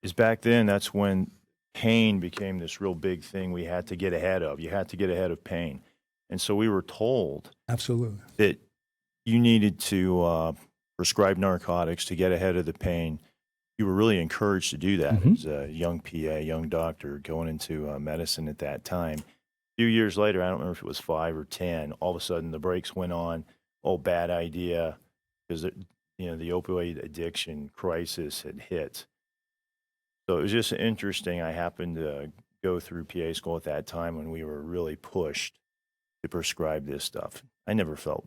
is back then, that's when pain became this real big thing we had to get ahead of. You had to get ahead of pain. And so we were told absolutely that you needed to prescribe narcotics to get ahead of the pain. You were really encouraged to do that as a young PA, young doctor going into medicine at that time. A few years later, I don't remember if it was 5 or 10, all of a sudden the brakes went on. Oh, bad idea, because the opioid addiction crisis had hit. So it was just interesting. I happened to go through PA school at that time when we were really pushed to prescribe this stuff. I never felt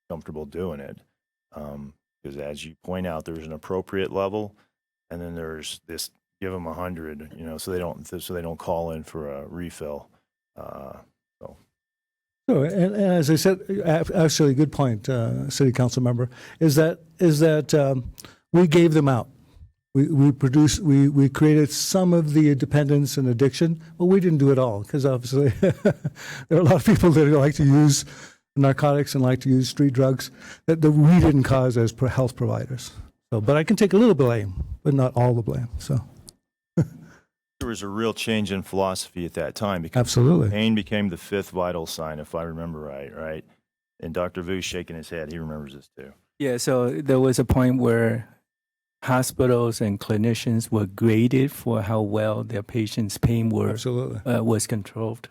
comfortable doing it because, as you point out, there's an appropriate level, and then there's this give them 100, so they don't call in for a refill. So, and as I said, actually, good point, City Council member, is that we gave them out. We created some of the dependence and addiction, but we didn't do it all, because obviously there are a lot of people that like to use narcotics and like to use street drugs that we didn't cause as health providers. So, but I can take a little blame, but not all the blame. So. There was a real change in philosophy at that time because absolutely pain became the 5th vital sign, if I remember right? And Dr. Vu's shaking his head. He remembers this too. Yeah, so there was a point where hospitals and clinicians were graded for how well their patients' pain was controlled.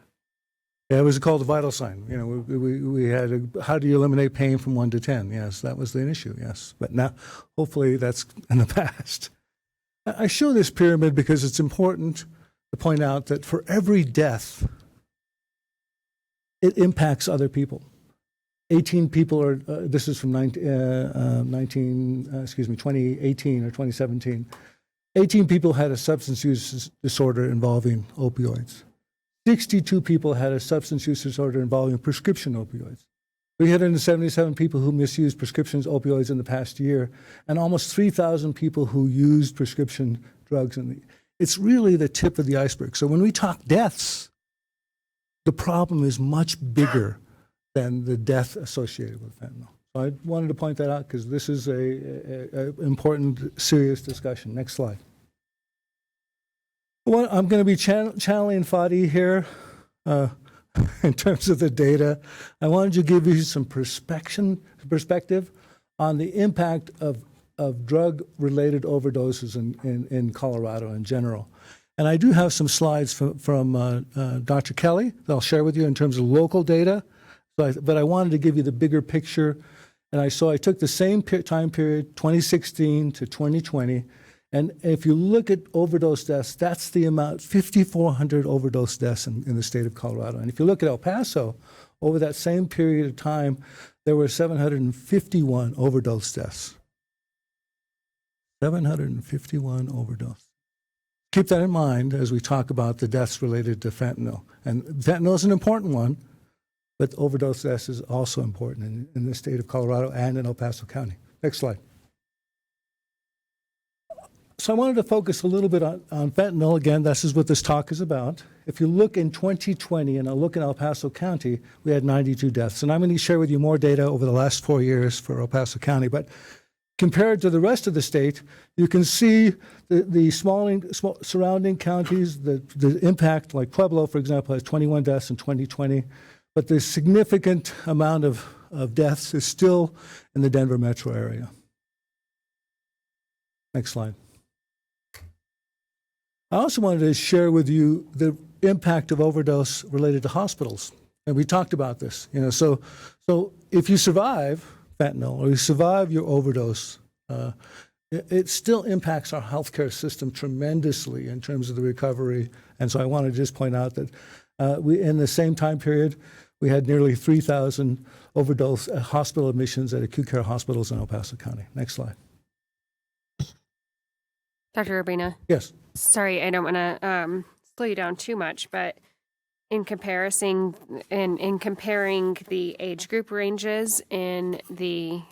Yeah, it was called a vital sign. You know, we had how do you eliminate pain from 1 to 10? Yes, that was the issue, yes. But now, hopefully, that's in the past. I show this pyramid because it's important to point out that for every death, it impacts other people. 18 people are, this is from 2018 or 2017. 18 people had a substance use disorder involving opioids. 62 people had a substance use disorder involving prescription opioids. 377 people who misused prescription opioids in the past year, and almost 3,000 people who used prescription drugs. It's really the tip of the iceberg. So when we talk deaths, the problem is much bigger than the death associated with fentanyl. So I wanted to point that out because this is a important, serious discussion. Next slide. Well, I'm going to be channeling Fadi here in terms of the data. I wanted to give you some perspective on the impact of drug-related overdoses in Colorado in general. And I do have some slides from Dr. Kelly that I'll share with you in terms of local data. But I wanted to give you the bigger picture. And I took the same time period, 2016 to 2020. And if you look at overdose deaths, that's the amount, 5,400 overdose deaths in the state of Colorado. And if you look at El Paso, over that same period of time, there were 751 overdose deaths. 751 overdose. Keep that in mind as we talk about the deaths related to fentanyl. And fentanyl is an important one, but overdose deaths is also important in the state of Colorado and in El Paso County. Next slide. So I wanted to focus a little bit on fentanyl. Again, this is what this talk is about. If you look in 2020, and I look in El Paso County, we had 92 deaths. And I'm going to share with you more data over the last 4 years for El Paso County. But compared to the rest of the state, you can see the small surrounding counties, the impact, like Pueblo, for example, has 21 deaths in 2020. But the significant amount of deaths is still in the Denver metro area. Next slide. I also wanted to share with you the impact of overdose related to hospitals. And we talked about this. So if you survive fentanyl or you survive your overdose, it still impacts our healthcare system tremendously in terms of the recovery. And so I want to just point out that in the same time period, we had nearly 3,000 overdose hospital admissions at acute care hospitals in El Paso County. Next slide. Dr. Urbina? Yes. Sorry, I don't want to slow you down too much, but in comparing the age group ranges in the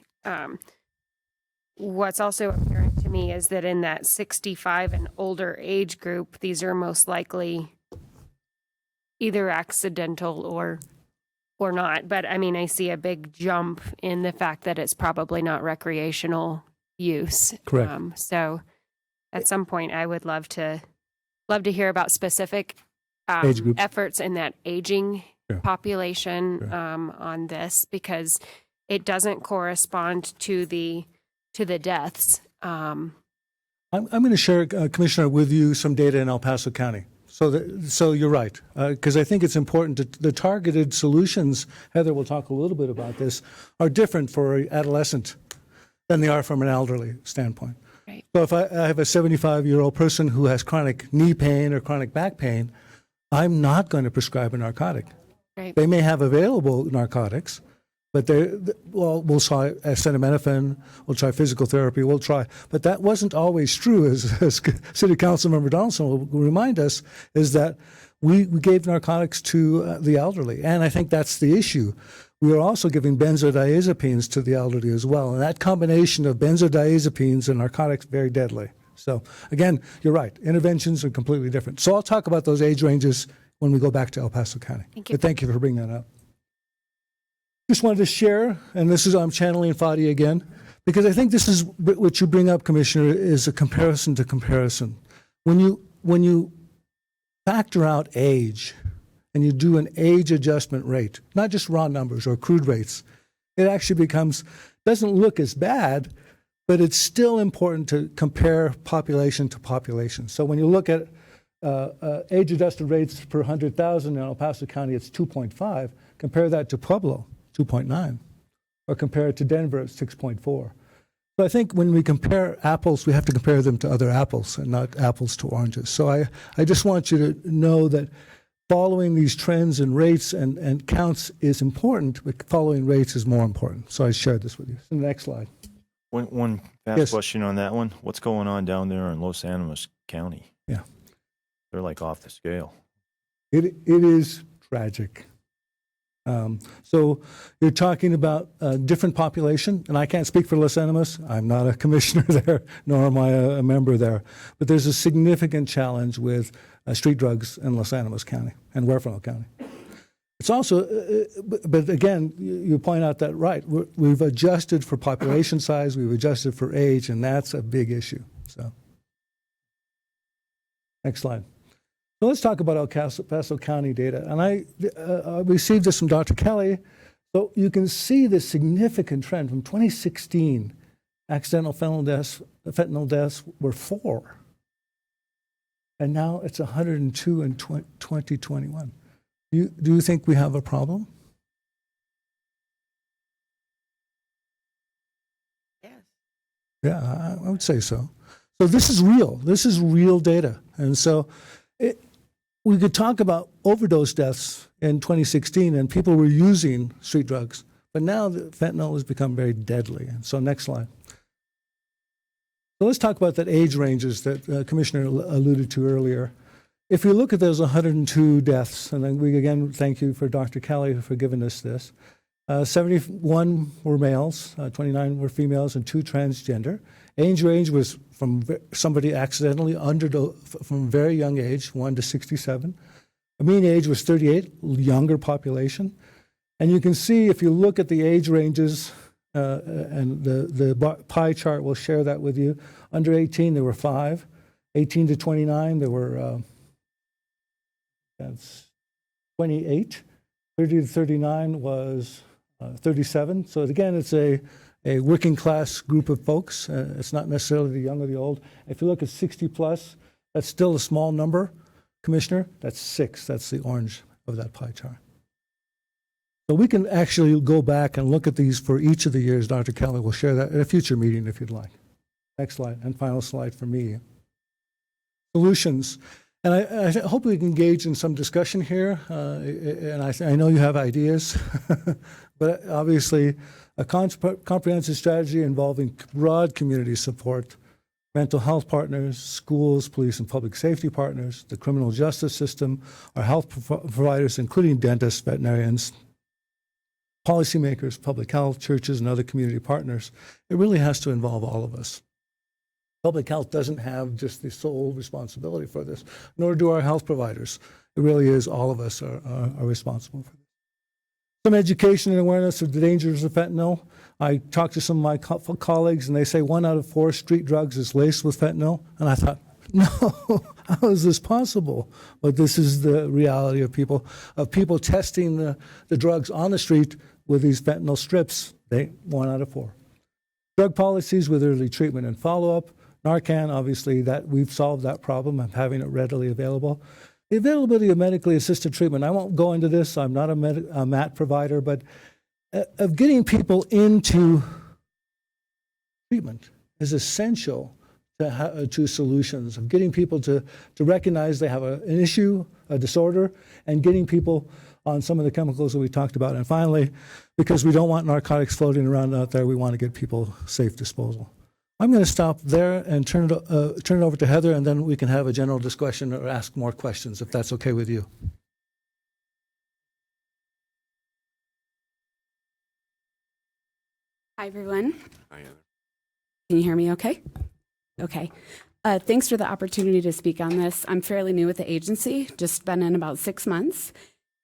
what's also apparent to me is that in that 65 and older age group, these are most likely either accidental or not. But I mean, I see a big jump in the fact that it's probably not recreational use. Correct. So at some point, I would love to hear about specific efforts in that aging population on this, because it doesn't correspond to the deaths. I'm going to share, Commissioner, with you some data in El Paso County. So you're right, because I think it's important. The targeted solutions, Heather will talk a little bit about this, are different for an adolescent than they are from an elderly standpoint. Right. So if I have a 75-year-old person who has chronic knee pain or chronic back pain, I'm not going to prescribe a narcotic. Right. They may have available narcotics, but we'll try acetaminophen, we'll try physical therapy, we'll try. But that wasn't always true, as City Councilmember Donaldson will remind us, is that we gave narcotics to the elderly. And I think that's the issue. We are also giving benzodiazepines to the elderly as well. And that combination of benzodiazepines and narcotics, very deadly. So again, you're right. Interventions are completely different. So I'll talk about those age ranges when we go back to El Paso County. Thank you. But thank you for bringing that up. Just wanted to share, and I'm channeling Fadi again, because I think this is what you bring up, Commissioner, is a comparison to comparison. When you factor out age, and you do an age adjustment rate, not just raw numbers or crude rates, it actually doesn't look as bad, but it's still important to compare population to population. So when you look at age-adjusted rates per 100,000 in El Paso County, it's 2.5. Compare that to Pueblo, 2.9. Or compare it to Denver at 6.4. So I think when we compare apples, we have to compare them to other apples and not apples to oranges. So I just want you to know that following these trends and rates and counts is important, but following rates is more important. So I shared this with you. The next slide. One fast Yes. question on that one. What's going on down there in Los Animas County? Yeah. They're like off the scale. It is tragic. So you're talking about a different population, and I can't speak for Los Animas. I'm not a commissioner there, nor am I a member there. But there's a significant challenge with street drugs in Los Animas County and Huerfano County. It's also, but again, you point out that right. We've adjusted for population size, we've adjusted for age, and that's a big issue. So, next slide. So let's talk about El Paso County data. And I received this from Dr. Kelly. So you can see the significant trend from 2016. Accidental fentanyl deaths were 4. And now it's 102 in 2021. Do you think we have a problem? Yes. Yeah, I would say so. So this is real. This is real data. And so we could talk about overdose deaths in 2016, and people were using street drugs. But now the fentanyl has become very deadly. And so next slide. So let's talk about that age ranges that Commissioner alluded to earlier. If you look at those 102 deaths, and then we again thank you for Dr. Kelly for giving us this, 71 were males, 29 were females, and 2 transgender. Age range was from somebody accidentally from a very young age, 1 to 67. The mean age was 38, younger population. And you can see if you look at the age ranges, and the pie chart will share that with you. Under 18, there were 5. 18 to 29, there were that's 28. 30 to 39 was 37. So again, it's a working class group of folks. It's not necessarily the young or the old. If you look at 60 plus, that's still a small number, Commissioner. That's 6. That's the orange of that pie chart. So we can actually go back and look at these for each of the years. Dr. Kelly will share that at a future meeting if you'd like. Next slide, and final slide for me. Solutions. And I hope we can engage in some discussion here. And I know you have ideas, but obviously a comprehensive strategy involving broad community support, mental health partners, schools, police and public safety partners, the criminal justice system, our health providers, including dentists, veterinarians, policymakers, public health, churches, and other community partners. It really has to involve all of us. Public health doesn't have just the sole responsibility for this, nor do our health providers. It really is all of us are responsible for this. Some education and awareness of the dangers of fentanyl. I talked to some of my colleagues, and they say 1 out of 4 street drugs is laced with fentanyl. And I thought, no, how is this possible? But this is the reality of people testing the drugs on the street with these fentanyl strips. 1 out of 4. Drug policies with early treatment and follow-up. Narcan, obviously, that we've solved that problem of having it readily available. The availability of medically assisted treatment. I won't go into this. I'm not a MAT provider, but of getting people into treatment is essential to solutions, of getting people to recognize they have an issue, a disorder, and getting people on some of the chemicals that we talked about. And finally, because we don't want narcotics floating around out there, we want to get people safe disposal. I'm going to stop there and turn it over to Heather, and then we can have a general discussion or ask more questions, if that's okay with you. Hi, everyone. Hi, Heather. Can you hear me okay? Okay. Thanks for the opportunity to speak on this. I'm fairly new with the agency, just been in about 6 months,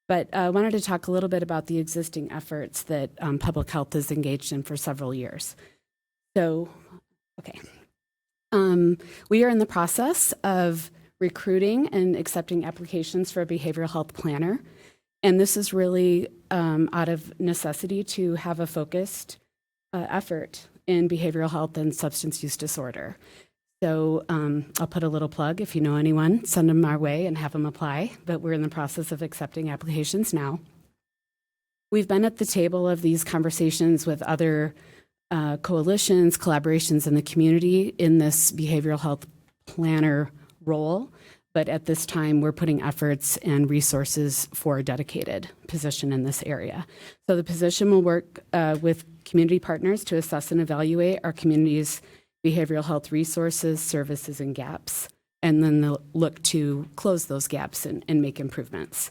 but I wanted to talk a little bit about the existing efforts that public health is engaged in for several years. So, okay. We are in the process of recruiting and accepting applications for a behavioral health planner, and this is really out of necessity to have a focused effort in behavioral health and substance use disorder. So I'll put a little plug. If you know anyone, send them our way and have them apply. But we're in the process of accepting applications now. We've been at the table of these conversations with other coalitions, collaborations in the community in this behavioral health planner role. But at this time, we're putting efforts and resources for a dedicated position in this area. So the position will work with community partners to assess and evaluate our community's behavioral health resources, services, and gaps, and then they'll look to close those gaps and make improvements.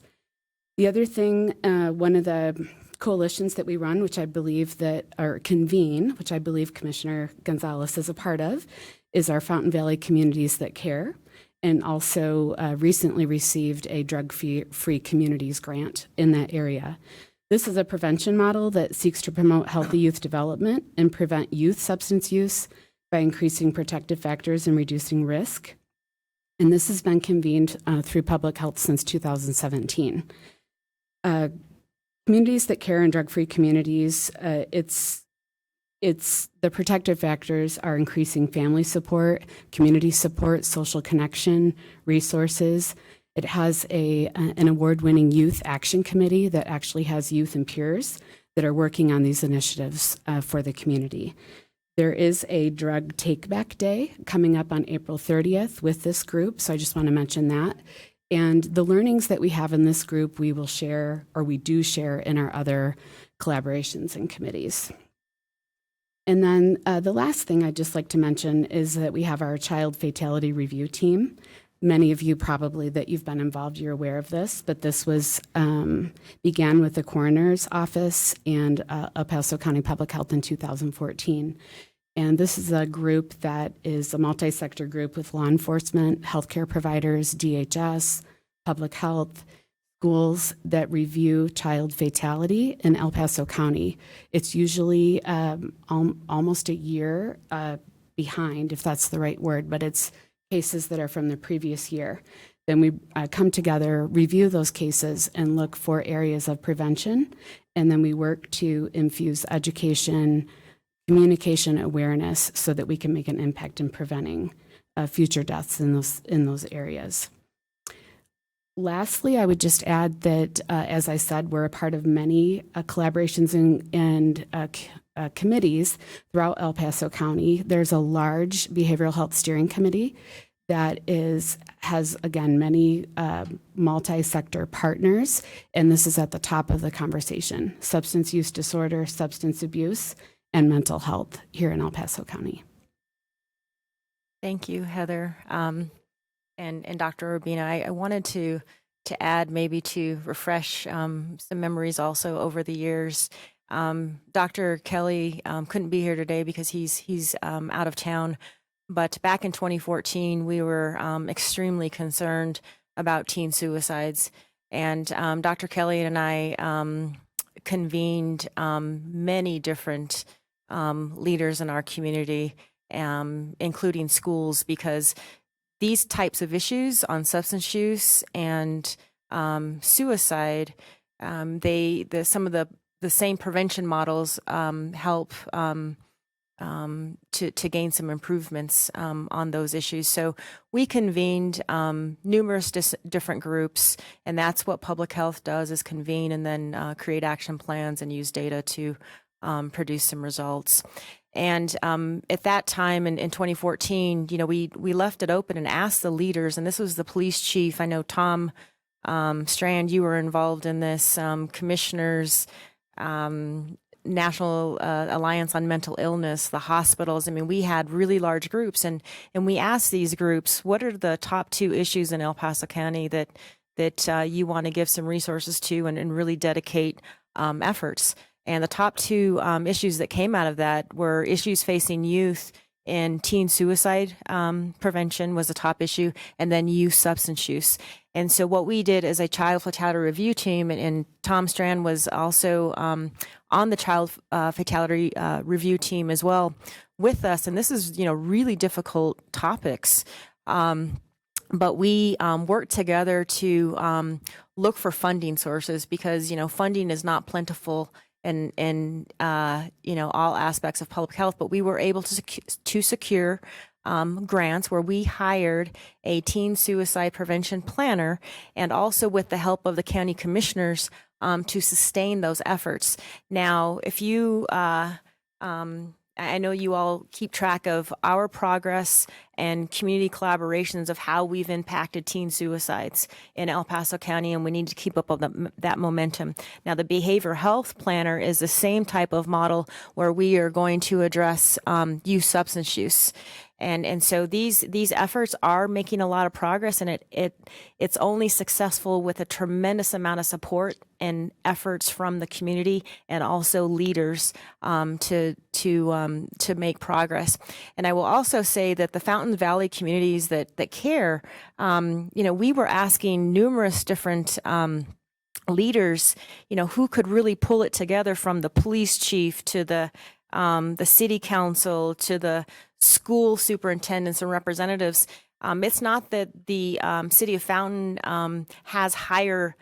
The other thing, one of the coalitions that we run, which I believe convene, which I believe Commissioner Gonzalez is a part of, is our Fountain Valley Communities That Care, and also recently received a drug-free communities grant in that area. This is a prevention model that seeks to promote healthy youth development and prevent youth substance use by increasing protective factors and reducing risk. And this has been convened through public health since 2017. Communities That Care and drug-free communities, it's the protective factors are increasing family support, community support, social connection, resources. It has an award-winning youth action committee that actually has youth and peers that are working on these initiatives for the community. There is a drug take-back day coming up on April 30th with this group, so I just want to mention that. And the learnings that we have in this group, we will share, or we do share, in our other collaborations and committees. And then the last thing I'd just like to mention is that we have our child fatality review team. Many of you probably that you've been involved, you're aware of this, but this was began with the coroner's office and El Paso County Public Health in 2014. And this is a group that is a multi-sector group with law enforcement, healthcare providers, DHS, public health, schools that review child fatality in El Paso County. It's usually almost a year behind, if that's the right word, but it's cases that are from the previous year. Then we come together, review those cases, and look for areas of prevention. And then we work to infuse education, communication, awareness, so that we can make an impact in preventing future deaths in those areas. Lastly, I would just add that, as I said, we're a part of many collaborations and committees throughout El Paso County. There's a large behavioral health steering committee that has again many multi-sector partners, and this is at the top of the conversation: substance use disorder, substance abuse, and mental health here in El Paso County. Thank you, Heather. And Dr. Urbina, I wanted to add, maybe to refresh some memories also over the years. Dr. Kelly couldn't be here today because he's out of town, but back in 2014, we were extremely concerned about teen suicides. And Dr. Kelly and I convened many different leaders in our community, including schools, because these types of issues on substance use and suicide, some of the same prevention models help to gain some improvements on those issues. So we convened numerous different groups, and that's what public health does, is convene and then create action plans and use data to produce some results. And at that time in 2014, we left it open and asked the leaders, and this was the police chief. I know Tom Strand, you were involved in this, commissioners, National Alliance on Mental Illness, the hospitals. I mean, we had really large groups, and we asked these groups, what are the top 2 issues in El Paso County that you want to give some resources to and really dedicate efforts? And the top 2 issues that came out of that were issues facing youth, and teen suicide prevention was a top issue, and then youth substance use. And so what we did as a child fatality review team, and Tom Strand was also on the child fatality review team as well with us. And this is, really difficult topics. But we worked together to look for funding sources, because, funding is not plentiful in all aspects of public health, but we were able to secure grants where we hired a teen suicide prevention planner, and also with the help of the county commissioners to sustain those efforts. Now, if you, I know you all keep track of our progress and community collaborations of how we've impacted teen suicides in El Paso County, and we need to keep up with that momentum. Now, the behavioral health planner is the same type of model where we are going to address youth substance use. And so these efforts are making a lot of progress, and it's only successful with a tremendous amount of support and efforts from the community and also leaders to make progress. And I will also say that the Fountain Valley communities that care, we were asking numerous different leaders, who could really pull it together, from the police chief to the city council to the school superintendents and representatives. It's not that the city of Fountain has higher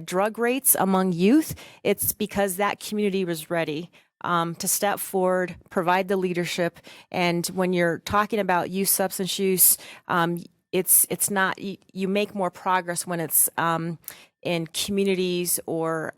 drug rates among youth. It's because that community was ready to step forward, provide the leadership. And when you're talking about youth substance use, it's not, you make more progress when it's in communities or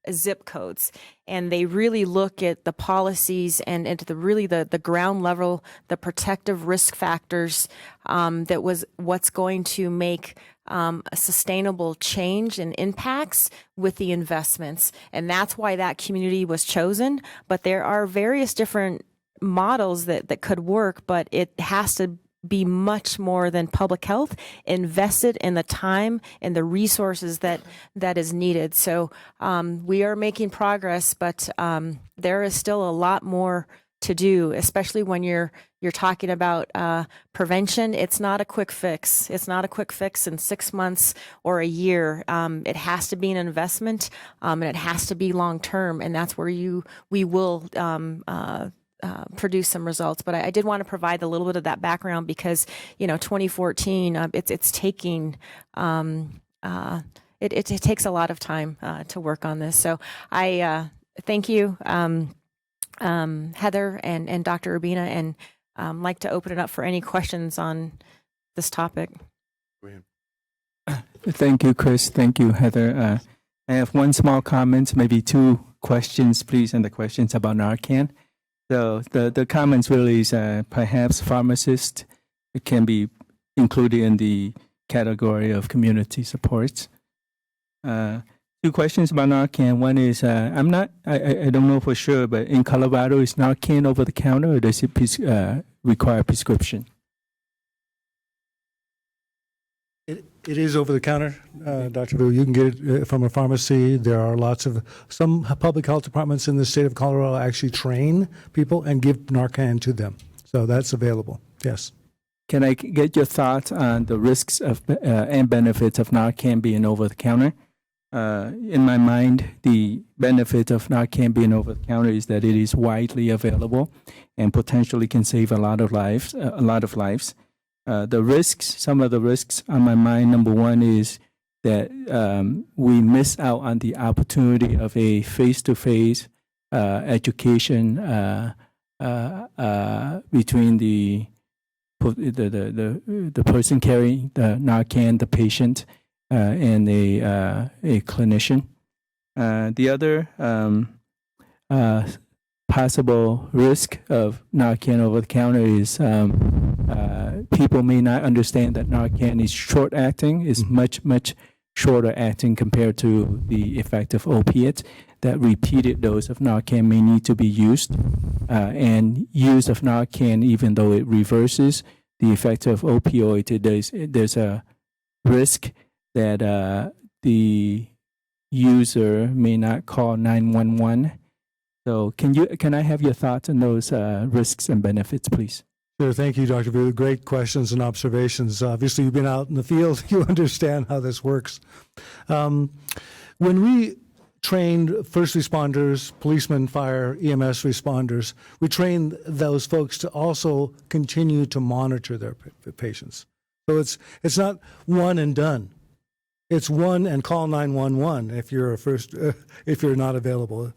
zip codes, and they really look at the policies and into the ground level, the protective risk factors that was what's going to make a sustainable change and impacts with the investments. And that's why that community was chosen. But there are various different models that could work, but it has to be much more than public health, invested in the time and the resources that is needed. So we are making progress, but there is still a lot more to do, especially when you're talking about prevention. It's not a quick fix. It's not a quick fix in 6 months or a year. It has to be an investment, and it has to be long term, and that's where we will produce some results. But I did want to provide a little bit of that background because 2014 it's taking it takes a lot of time to work on this. So I thank you, Heather and Dr. Urbina, and like to open it up for any questions on this topic. Go ahead. Thank you, Chris. Thank you, Heather. I have one small comment, maybe two questions, please, and the questions about Narcan. So the comments really is perhaps pharmacists can be included in the category of community supports. Two questions about Narcan. One is I don't know for sure, but in Colorado, is Narcan over the counter, or does it require prescription? It is over the counter, Dr. Vu. You can get it from a pharmacy. There are some public health departments in the state of Colorado actually train people and give Narcan to them. So that's available, yes. Can I get your thoughts on the risks of and benefits of Narcan being over the counter? In my mind, the benefit of Narcan being over the counter is that it is widely available and potentially can save a lot of lives. The risks, some of the risks on my mind, number one is that we miss out on the opportunity of a face-to-face education between the person carrying the Narcan, the patient, and a clinician. The other possible risk of Narcan over the counter is people may not understand that Narcan is short acting, is much shorter acting compared to the effect of opiates. That repeated dose of Narcan may need to be used, and use of Narcan, even though it reverses the effect of opioid, there's a risk that the user may not call 911. So can I have your thoughts on those risks and benefits, please? Sure. Thank you, Dr. Vu. Great questions and observations. Obviously, you've been out in the field. You understand how this works. When we trained first responders, policemen, fire, EMS responders, we trained those folks to also continue to monitor their patients. So it's not one and done. It's one and call 911 if you're if you're not available.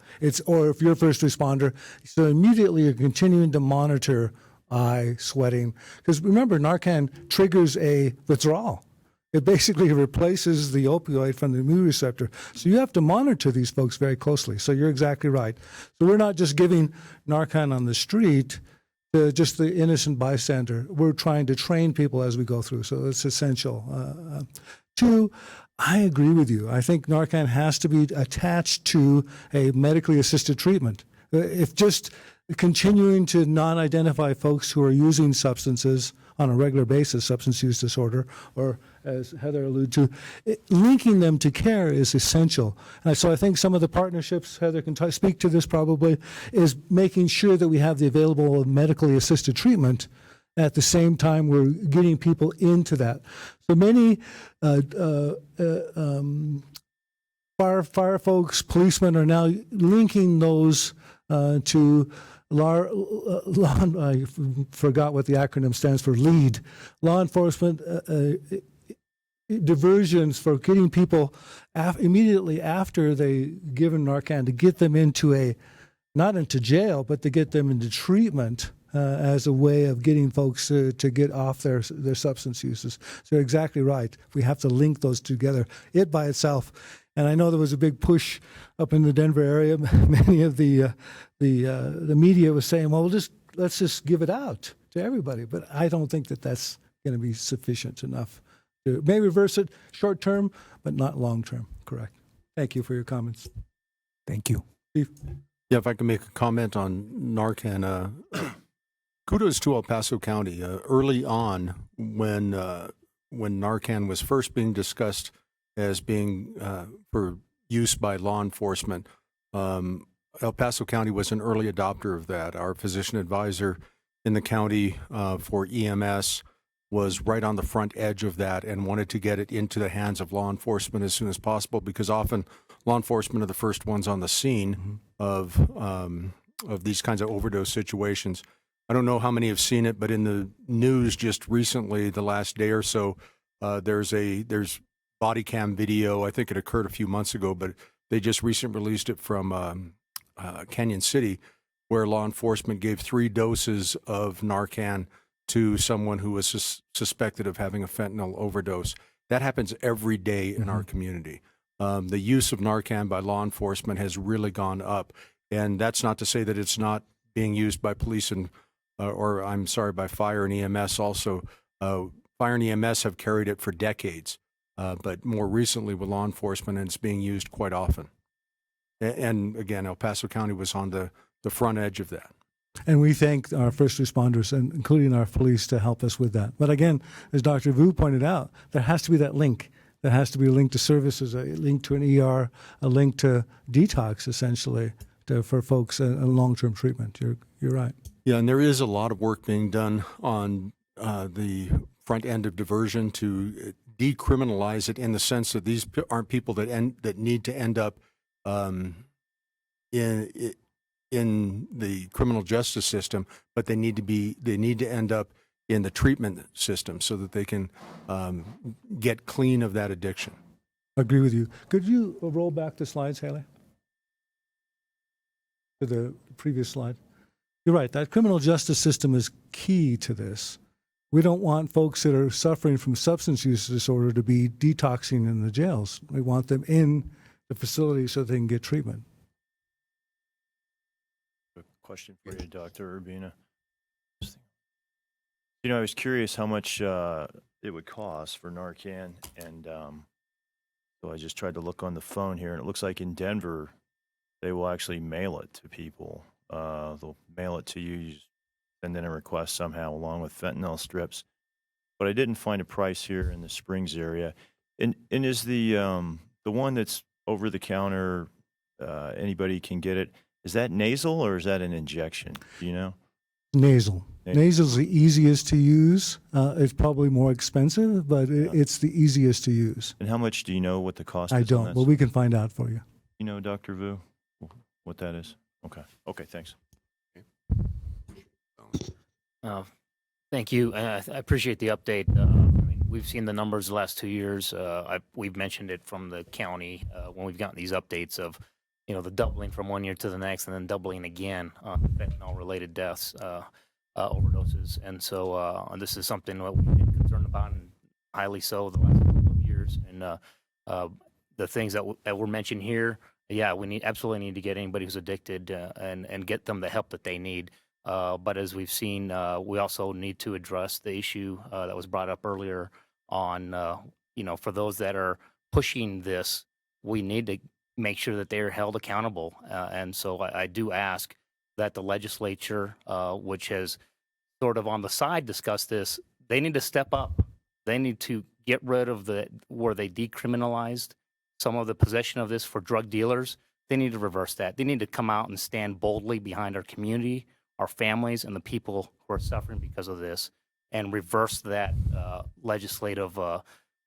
Or if you're a first responder. So immediately you're continuing to monitor eye, sweating. Because remember, Narcan triggers a withdrawal. It basically replaces the opioid from the immune receptor. So you have to monitor these folks very closely. So you're exactly right. So we're not just giving Narcan on the street to just the innocent bystander. We're trying to train people as we go through. So it's essential. Two, I agree with you. I think Narcan has to be attached to a medically assisted treatment. If just continuing to not identify folks who are using substances on a regular basis, substance use disorder, or as Heather alluded to, linking them to care is essential. And so I think some of the partnerships, Heather can speak to this probably, is making sure that we have the available medically assisted treatment at the same time we're getting people into that. So many fire folks, policemen are now linking those to I forgot what the acronym stands for, LEAD, law enforcement diversions for getting people immediately after they given Narcan to get them into not into jail, but to get them into treatment as a way of getting folks to get off their substance uses. So you're exactly right. We have to link those together. It by itself. And I know there was a big push up in the Denver area. Many of the media was saying, well, let's just give it out to everybody. But I don't think that that's going to be sufficient enough. It may reverse it short term, but not long term. Correct. Thank you for your comments. Thank you. Steve? Yeah, if I can make a comment on Narcan, kudos to El Paso County. Early on, when Narcan was first being discussed as being for use by law enforcement, El Paso County was an early adopter of that. Our physician advisor in the county for EMS was right on the front edge of that and wanted to get it into the hands of law enforcement as soon as possible, because often law enforcement are the first ones on the scene of these kinds of overdose situations. I don't know how many have seen it, but in the news just recently, the last day or so, there's body cam video. I think it occurred a few months ago, but they just recently released it from Canyon City, where law enforcement gave 3 doses of Narcan to someone who was suspected of having a fentanyl overdose. That happens every day in our community. The use of Narcan by law enforcement has really gone up, and that's not to say that it's not being used by police and, by fire and EMS also. Fire and EMS have carried it for decades. But more recently with law enforcement, and it's being used quite often. And again, El Paso County was on the front edge of that. And we thank our first responders, and including our police, to help us with that. But again, as Dr. Vu pointed out, there has to be that link. There has to be a link to services, a link to an ER, a link to detox, essentially, for folks in long-term treatment. You're right. Yeah, and there is a lot of work being done on the front end of diversion to decriminalize it, in the sense that these aren't people that need to end up in the criminal justice system, but they need to end up in the treatment system so that they can get clean of that addiction. I agree with you. Could you roll back the slides, Haley? To the previous slide. You're right. That criminal justice system is key to this. We don't want folks that are suffering from substance use disorder to be detoxing in the jails. We want them in the facility so they can get treatment. A question for you, Dr. Urbina. You know, I was curious how much it would cost for Narcan, and so I just tried to look on the phone here, and it looks like in Denver, they will actually mail it to people. They'll mail it to you. You send in a request somehow along with fentanyl strips. But I didn't find a price here in the Springs area. And is the one that's over the counter, anybody can get it, is that nasal or is that an injection? Do you know? Nasal. Nasal is the easiest to use. It's probably more expensive, but it's the easiest to use. And how much do you know what the cost is? I don't, but we can find out for you. You know, Dr. Vu, what that is? Okay. Okay, thanks. Thank you. I appreciate the update. I mean, we've seen the numbers the last 2 years. We've mentioned it from the county when we've gotten these updates of, the doubling from one year to the next and then doubling again on fentanyl-related deaths. overdoses. And so this is something that we've been concerned about, and highly so the last couple of years. And the things that were mentioned here, yeah, we absolutely need to get anybody who's addicted and get them the help that they need. But as we've seen, we also need to address the issue that was brought up earlier on, for those that are pushing this, we need to make sure that they are held accountable. And so I do ask that the legislature, which has sort of on the side discussed this, they need to step up. They need to get rid of where they decriminalized some of the possession of this for drug dealers. They need to reverse that. They need to come out and stand boldly behind our community, our families, and the people who are suffering because of this, and reverse that legislative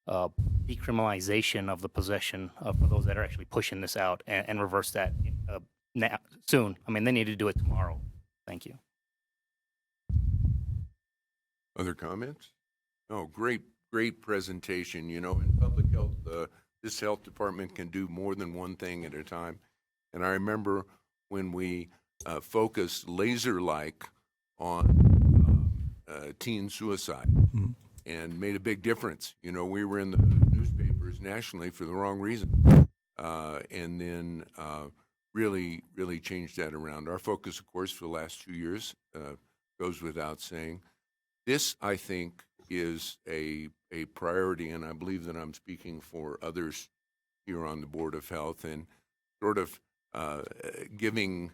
decriminalization of the possession for those that are actually pushing this out, and reverse that now, soon. I mean, they need to do it tomorrow. Thank you. Other comments? Oh, great presentation. In public health, this health department can do more than one thing at a time. And I remember when we focused laser-like on teen suicide and made a big difference. We were in the newspapers nationally for the wrong reason. And then really changed that around. Our focus, of course, for the last 2 years goes without saying. This, I think, is a priority, and I believe that I'm speaking for others here on the Board of Health, and sort of giving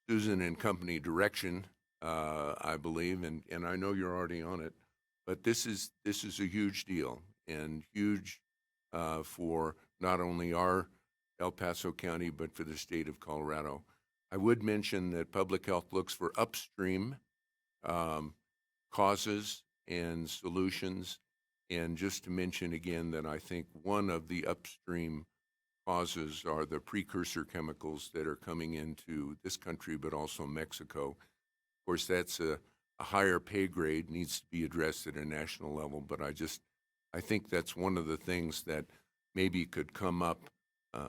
Susan and company direction, I believe, and I know you're already on it, but this is a huge deal, and huge for not only our El Paso County, but for the state of Colorado. I would mention that public health looks for upstream causes and solutions. And just to mention again that I think one of the upstream causes are the precursor chemicals that are coming into this country, but also Mexico. Of course, that's a higher pay grade, needs to be addressed at a national level, but I think that's one of the things that maybe could come up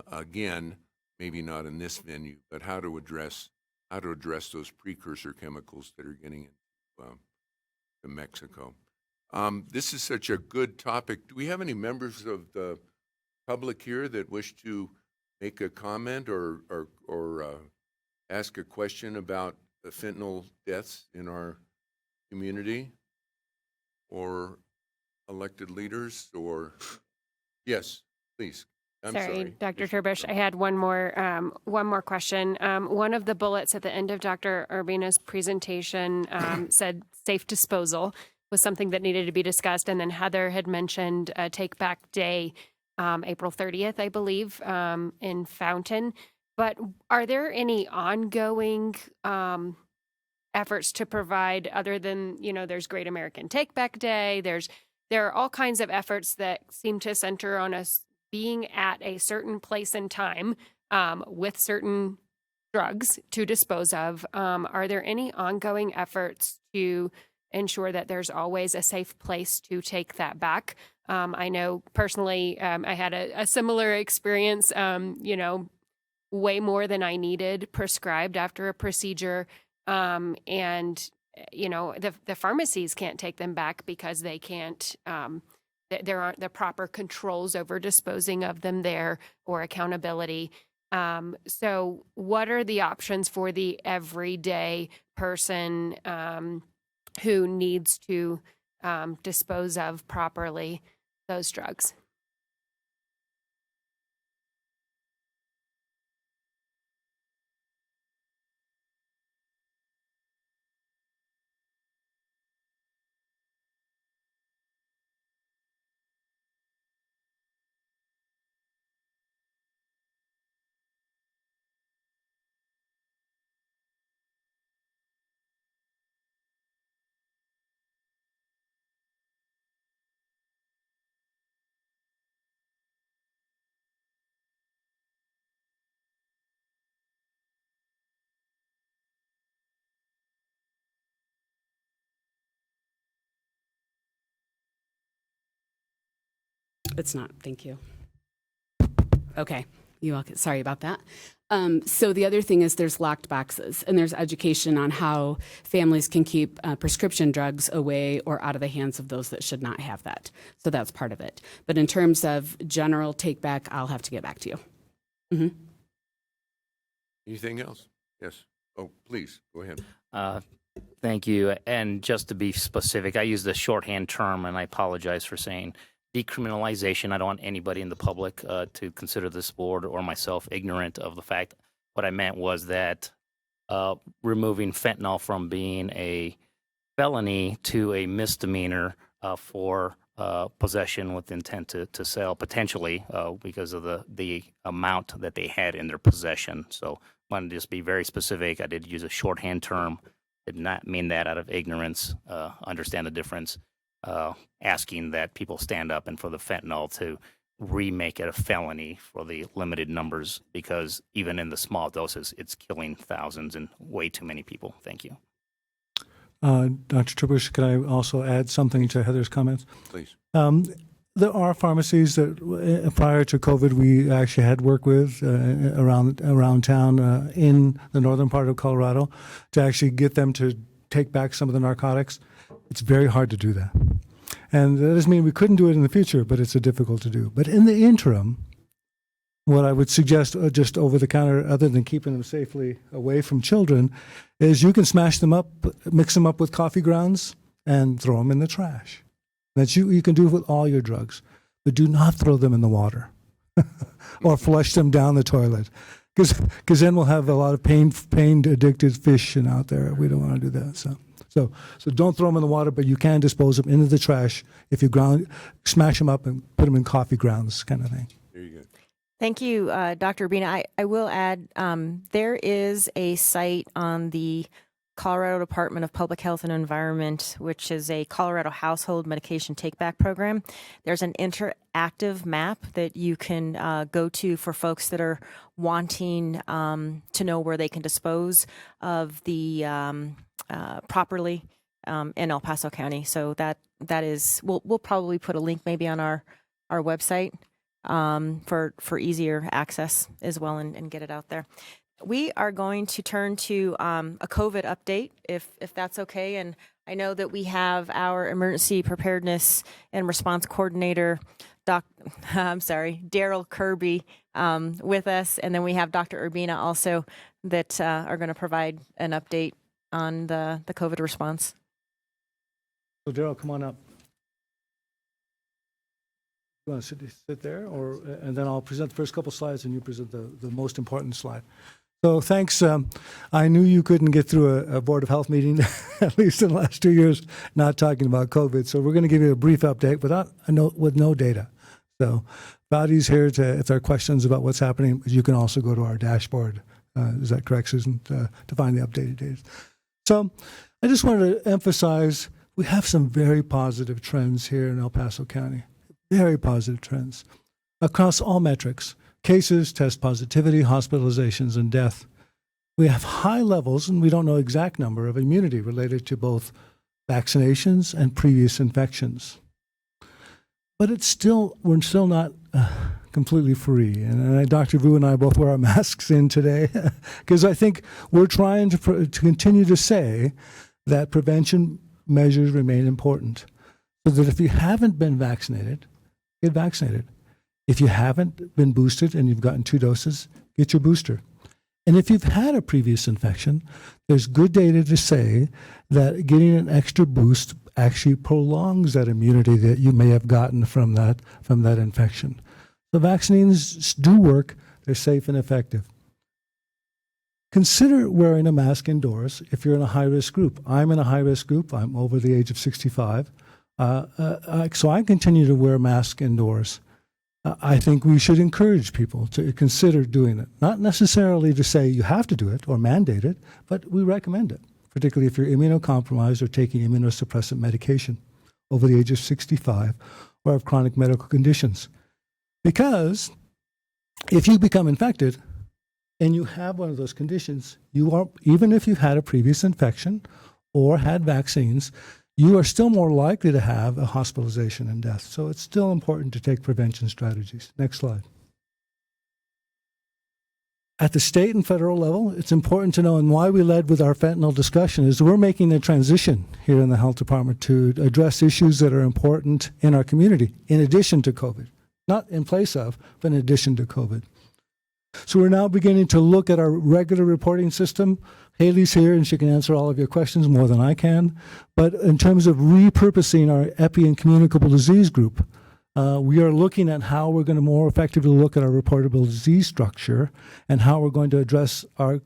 again, maybe not in this venue, but how to address those precursor chemicals that are getting into to Mexico. This is such a good topic. Do we have any members of the public here that wish to make a comment or ask a question about the fentanyl deaths in our community, or elected leaders? Or yes, please. I'm sorry. Dr. Turbush, I had one more question. One of the bullets at the end of Dr. Urbina's presentation said safe disposal was something that needed to be discussed, and then Heather had mentioned Take Back Day, April 30th, I believe, in Fountain. But are there any ongoing efforts to provide, other than, there's Great American Take Back Day, there are all kinds of efforts that seem to center on us being at a certain place and time with certain drugs to dispose of. Are there any ongoing efforts to ensure that there's always a safe place to take that back? I know personally, I had a similar experience, way more than I needed prescribed after a procedure. And, the pharmacies can't take them back because they can't, there aren't the proper controls over disposing of them there, or accountability. So what are the options for the everyday person who needs to dispose of properly those drugs? It's not. Thank you. Okay. You all, sorry about that. So the other thing is there's locked boxes, and there's education on how families can keep prescription drugs away or out of the hands of those that should not have that. So that's part of it. But in terms of general take back, I'll have to get back to you. Mm-hmm. Anything else? Yes. Oh, please, go ahead. Thank you. And just to be specific, I use the shorthand term, and I apologize for saying decriminalization. I don't want anybody in the public to consider this board or myself ignorant of the fact. What I meant was that removing fentanyl from being a felony to a misdemeanor for possession with intent to sell, potentially because of the amount that they had in their possession. So I wanted to just be very specific. I did use a shorthand term. Did not mean that out of ignorance. Understand the difference. Asking that people stand up and for the fentanyl to remake it a felony for the limited numbers, because even in the small doses, it's killing thousands and way too many people. Thank you. Dr. Tribush, can I also add something to Heather's comments? Please. There are pharmacies that prior to COVID we actually had worked with around town in the northern part of Colorado to actually get them to take back some of the narcotics. It's very hard to do that. And that doesn't mean we couldn't do it in the future, but it's difficult to do. But in the interim, what I would suggest just over the counter, other than keeping them safely away from children, is you can smash them up, mix them up with coffee grounds, and throw them in the trash. That you can do with all your drugs, but do not throw them in the water or flush them down the toilet, because then we'll have a lot of pain addicted fish out there. We don't want to do that. So don't throw them in the water, but you can dispose them into the trash if you smash them up and put them in coffee grounds, kind of thing. There you go. Thank you, Dr. Urbina. I will add, there is a site on the Colorado Department of Public Health and Environment, which is a Colorado Household Medication Take-Back Program. There's an interactive map that you can go to for folks that are wanting to know where they can dispose of the properly in El Paso County. So that is, we'll probably put a link maybe on our website for easier access as well and get it out there. We are going to turn to a COVID update, if that's okay. And I know that we have our emergency preparedness and response coordinator, Daryl Kirby, with us. And then we have Dr. Urbina also that are going to provide an update on the COVID response. So Daryl, come on up. You want to sit there, and then I'll present the first couple slides, and you present the most important slide. So thanks. I knew you couldn't get through a Board of Health meeting, at least in the last 2 years, not talking about COVID. So we're going to give you a brief update with no data. So Fadi's here if there are questions about what's happening, you can also go to our dashboard. Is that correct, Susan, to find the updated data? So I just wanted to emphasize we have some very positive trends here in El Paso County, very positive trends across all metrics. Cases, test positivity, hospitalizations, and death. We have high levels, and we don't know exact number, of immunity related to both vaccinations and previous infections. But we're still not completely free. And Dr. Vu and I both wear our masks in today because I think we're trying to continue to say that prevention measures remain important. So that if you haven't been vaccinated, get vaccinated. If you haven't been boosted and you've gotten 2 doses, get your booster. And if you've had a previous infection, there's good data to say that getting an extra boost actually prolongs that immunity that you may have gotten from that infection. So vaccines do work. They're safe and effective. Consider wearing a mask indoors if you're in a high-risk group. I'm in a high-risk group. I'm over the age of 65. So I continue to wear masks indoors. I think we should encourage people to consider doing it. Not necessarily to say you have to do it or mandate it, but we recommend it, particularly if you're immunocompromised or taking immunosuppressant medication over the age of 65 or have chronic medical conditions. Because if you become infected and you have one of those conditions, even if you've had a previous infection or had vaccines, you are still more likely to have a hospitalization and death. So it's still important to take prevention strategies. Next slide. at the state and federal level, it's important to know, and why we led with our fentanyl discussion is we're making a transition here in the health department to address issues that are important in our community, in addition to COVID. Not in place of, but in addition to COVID. So we're now beginning to look at our regular reporting system. Haley's here and she can answer all of your questions more than I can. But in terms of repurposing our epi and communicable disease group, we are looking at how we're going to more effectively look at our reportable disease structure and how we're going to address our,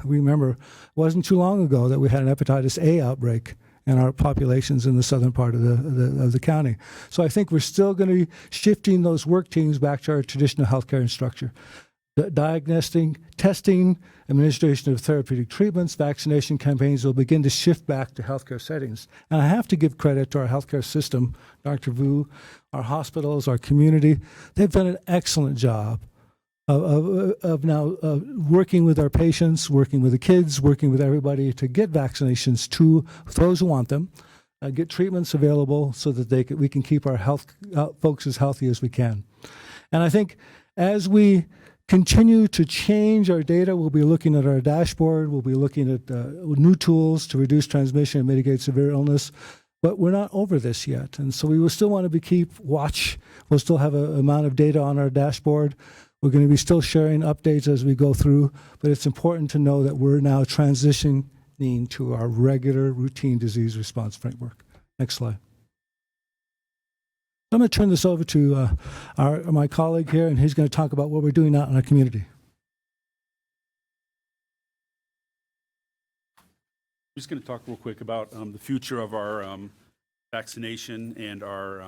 remember, it wasn't too long ago that we had an hepatitis A outbreak in our populations in the southern part of the county. So I think we're still going to be shifting those work teams back to our traditional healthcare structure. Diagnosing, testing, administration of therapeutic treatments, vaccination campaigns will begin to shift back to healthcare settings. And I have to give credit to our healthcare system, Dr. Vu, our hospitals, our community. They've done an excellent job of now working with our patients, working with the kids, working with everybody to get vaccinations to those who want them, get treatments available so that we can keep our health folks as healthy as we can. And I think as we continue to change our data, we'll be looking at our dashboard, we'll be looking at new tools to reduce transmission and mitigate severe illness. But we're not over this yet. And so we will still want to keep watch. We'll still have an amount of data on our dashboard. We're going to be still sharing updates as we go through. But it's important to know that we're now transitioning to our regular routine disease response framework. Next slide. I'm going to turn this over to my colleague here, and he's going to talk about what we're doing out in our community. I'm just going to talk real quick about the future of our vaccination and our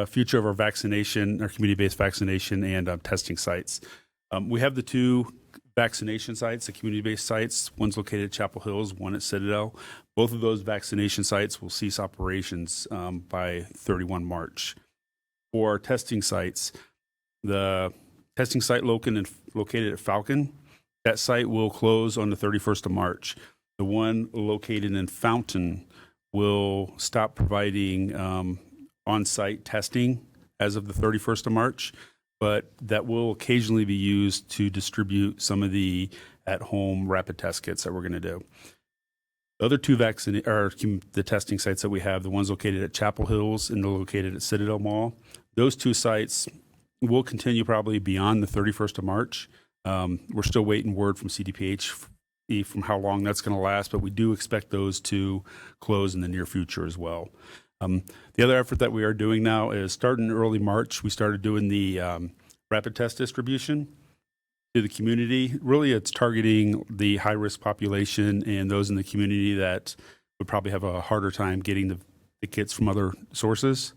future of our vaccination, our community-based vaccination and testing sites. We have the two vaccination sites, the community-based sites. One's located at Chapel Hills, one at Citadel. Both of those vaccination sites will cease operations by 31 March. For our testing sites, the testing site located at Falcon, that site will close on the 31st of March. The one located in Fountain will stop providing on-site testing as of the 31st of March, but that will occasionally be used to distribute some of the at-home rapid test kits that we're going to do. The other two the testing sites that we have, the ones located at Chapel Hills and the located at Citadel Mall, those two sites will continue probably beyond the 31st of March. We're still waiting word from CDPH from how long that's going to last, but we do expect those to close in the near future as well. The other effort that we are doing now is starting early March, we started doing the rapid test distribution to the community. Really, it's targeting the high-risk population and those in the community that would probably have a harder time getting the kits from other sources.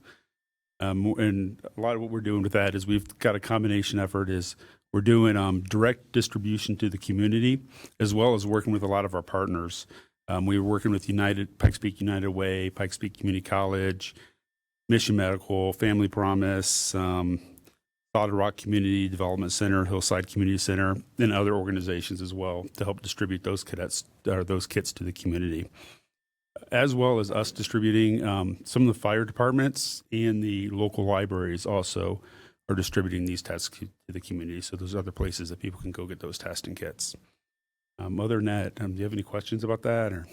And a lot of what we're doing with that is we've got a combination effort is we're doing direct distribution to the community as well as working with a lot of our partners. We were working with Pikes Peak United Way, Pikes Peak Community College, Mission Medical, Family Promise, Solid Rock Community Development Center, Hillside Community Center, and other organizations as well to help distribute those kits to the community. As well as us distributing, some of the fire departments and the local libraries also are distributing these tests to the community. So there's other places that people can go get those testing kits. Other than that, do you have any questions about that? Or?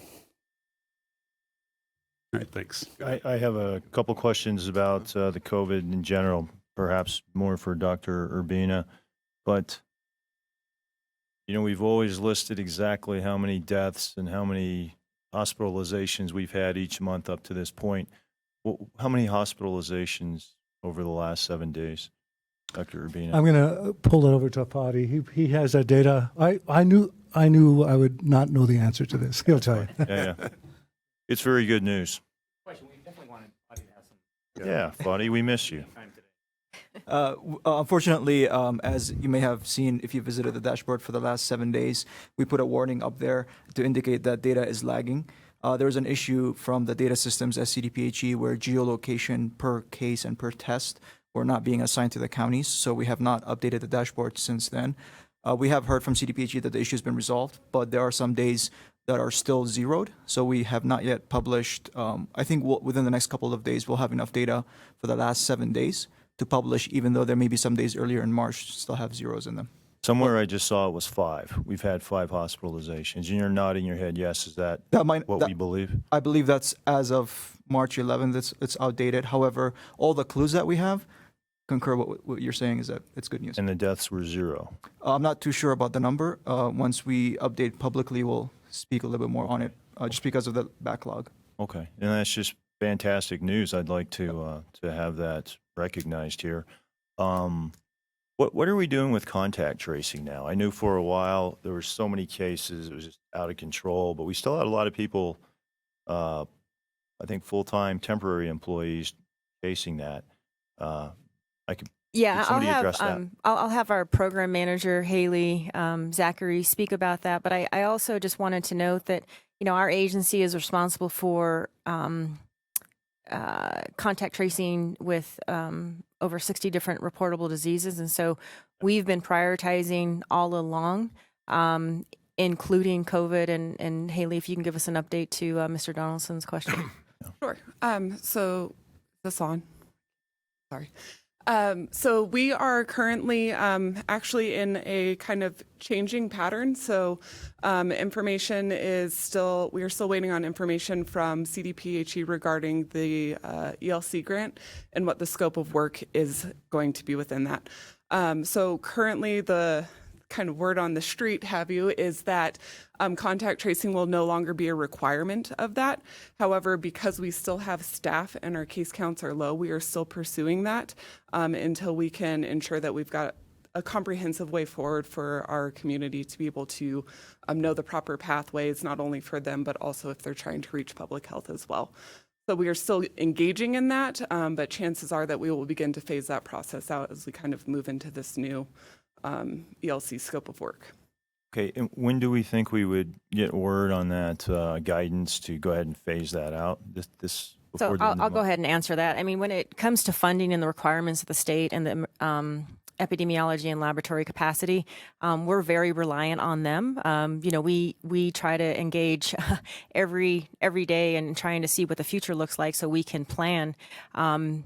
All right, thanks. I have a couple questions about the COVID in general, perhaps more for Dr. Urbina. But, you know, we've always listed exactly how many deaths and how many hospitalizations we've had each month up to this point. How many hospitalizations over the last 7 days, Dr. Urbina? I'm going to pull it over to Apati. He has that data. I knew I would not know the answer to this. He'll tell you. Yeah. It's very good news. Question, we definitely wanted Buddy to have some. Yeah, Buddy, we miss you. Unfortunately, as you may have seen if you visited the dashboard for the last 7 days, we put a warning up there to indicate that data is lagging. There's an issue from the data systems at CDPHE where geolocation per case and per test were not being assigned to the counties, so we have not updated the dashboard since then. We have heard from CDPHE that the issue has been resolved, but there are some days that are still zeroed, so we have not yet published. I think within the next couple of days, we'll have enough data for the last 7 days to publish, even though there may be some days earlier in March still have zeros in them. Somewhere I just saw it was 5. We've had 5 hospitalizations, and you're nodding your head, yes, is that we believe? I believe that's as of March 11th. It's outdated. However, all the clues that we have concur with what you're saying is that it's good news. And the deaths were 0. I'm not too sure about the number. Once we update publicly, we'll speak a little bit more on it, just because of the backlog. Okay, and that's just fantastic news. I'd like to have that recognized here. What are we doing with contact tracing now? I knew for a while there were so many cases, it was just out of control, but we still had a lot of people, I think full-time temporary employees chasing that. Could somebody address that? I'll have our program manager, Haley Zachary, speak about that. But I also just wanted to note that, our agency is responsible for contact tracing with over 60 different reportable diseases. And so we've been prioritizing all along, including COVID. And Haley, if you can give us an update to Mr. Donaldson's question. Sure. So this on? Sorry. So we are currently actually in a kind of changing pattern. So information is still, we are still waiting on information from CDPHE regarding the ELC grant and what the scope of work is going to be within that. So currently the kind of word on the street, is that contact tracing will no longer be a requirement of that. However, because we still have staff and our case counts are low, we are still pursuing that until we can ensure that we've got a comprehensive way forward for our community to be able to know the proper pathways, not only for them, but also if they're trying to reach public health as well. So we are still engaging in that, but chances are that we will begin to phase that process out as we kind of move into this new ELC scope of work. Okay, and when do we think we would get word on that guidance to go ahead and phase that out? So I'll go ahead and answer that. I mean, when it comes to funding and the requirements of the state and the epidemiology and laboratory capacity, we're very reliant on them. We try to engage every day and trying to see what the future looks like so we can plan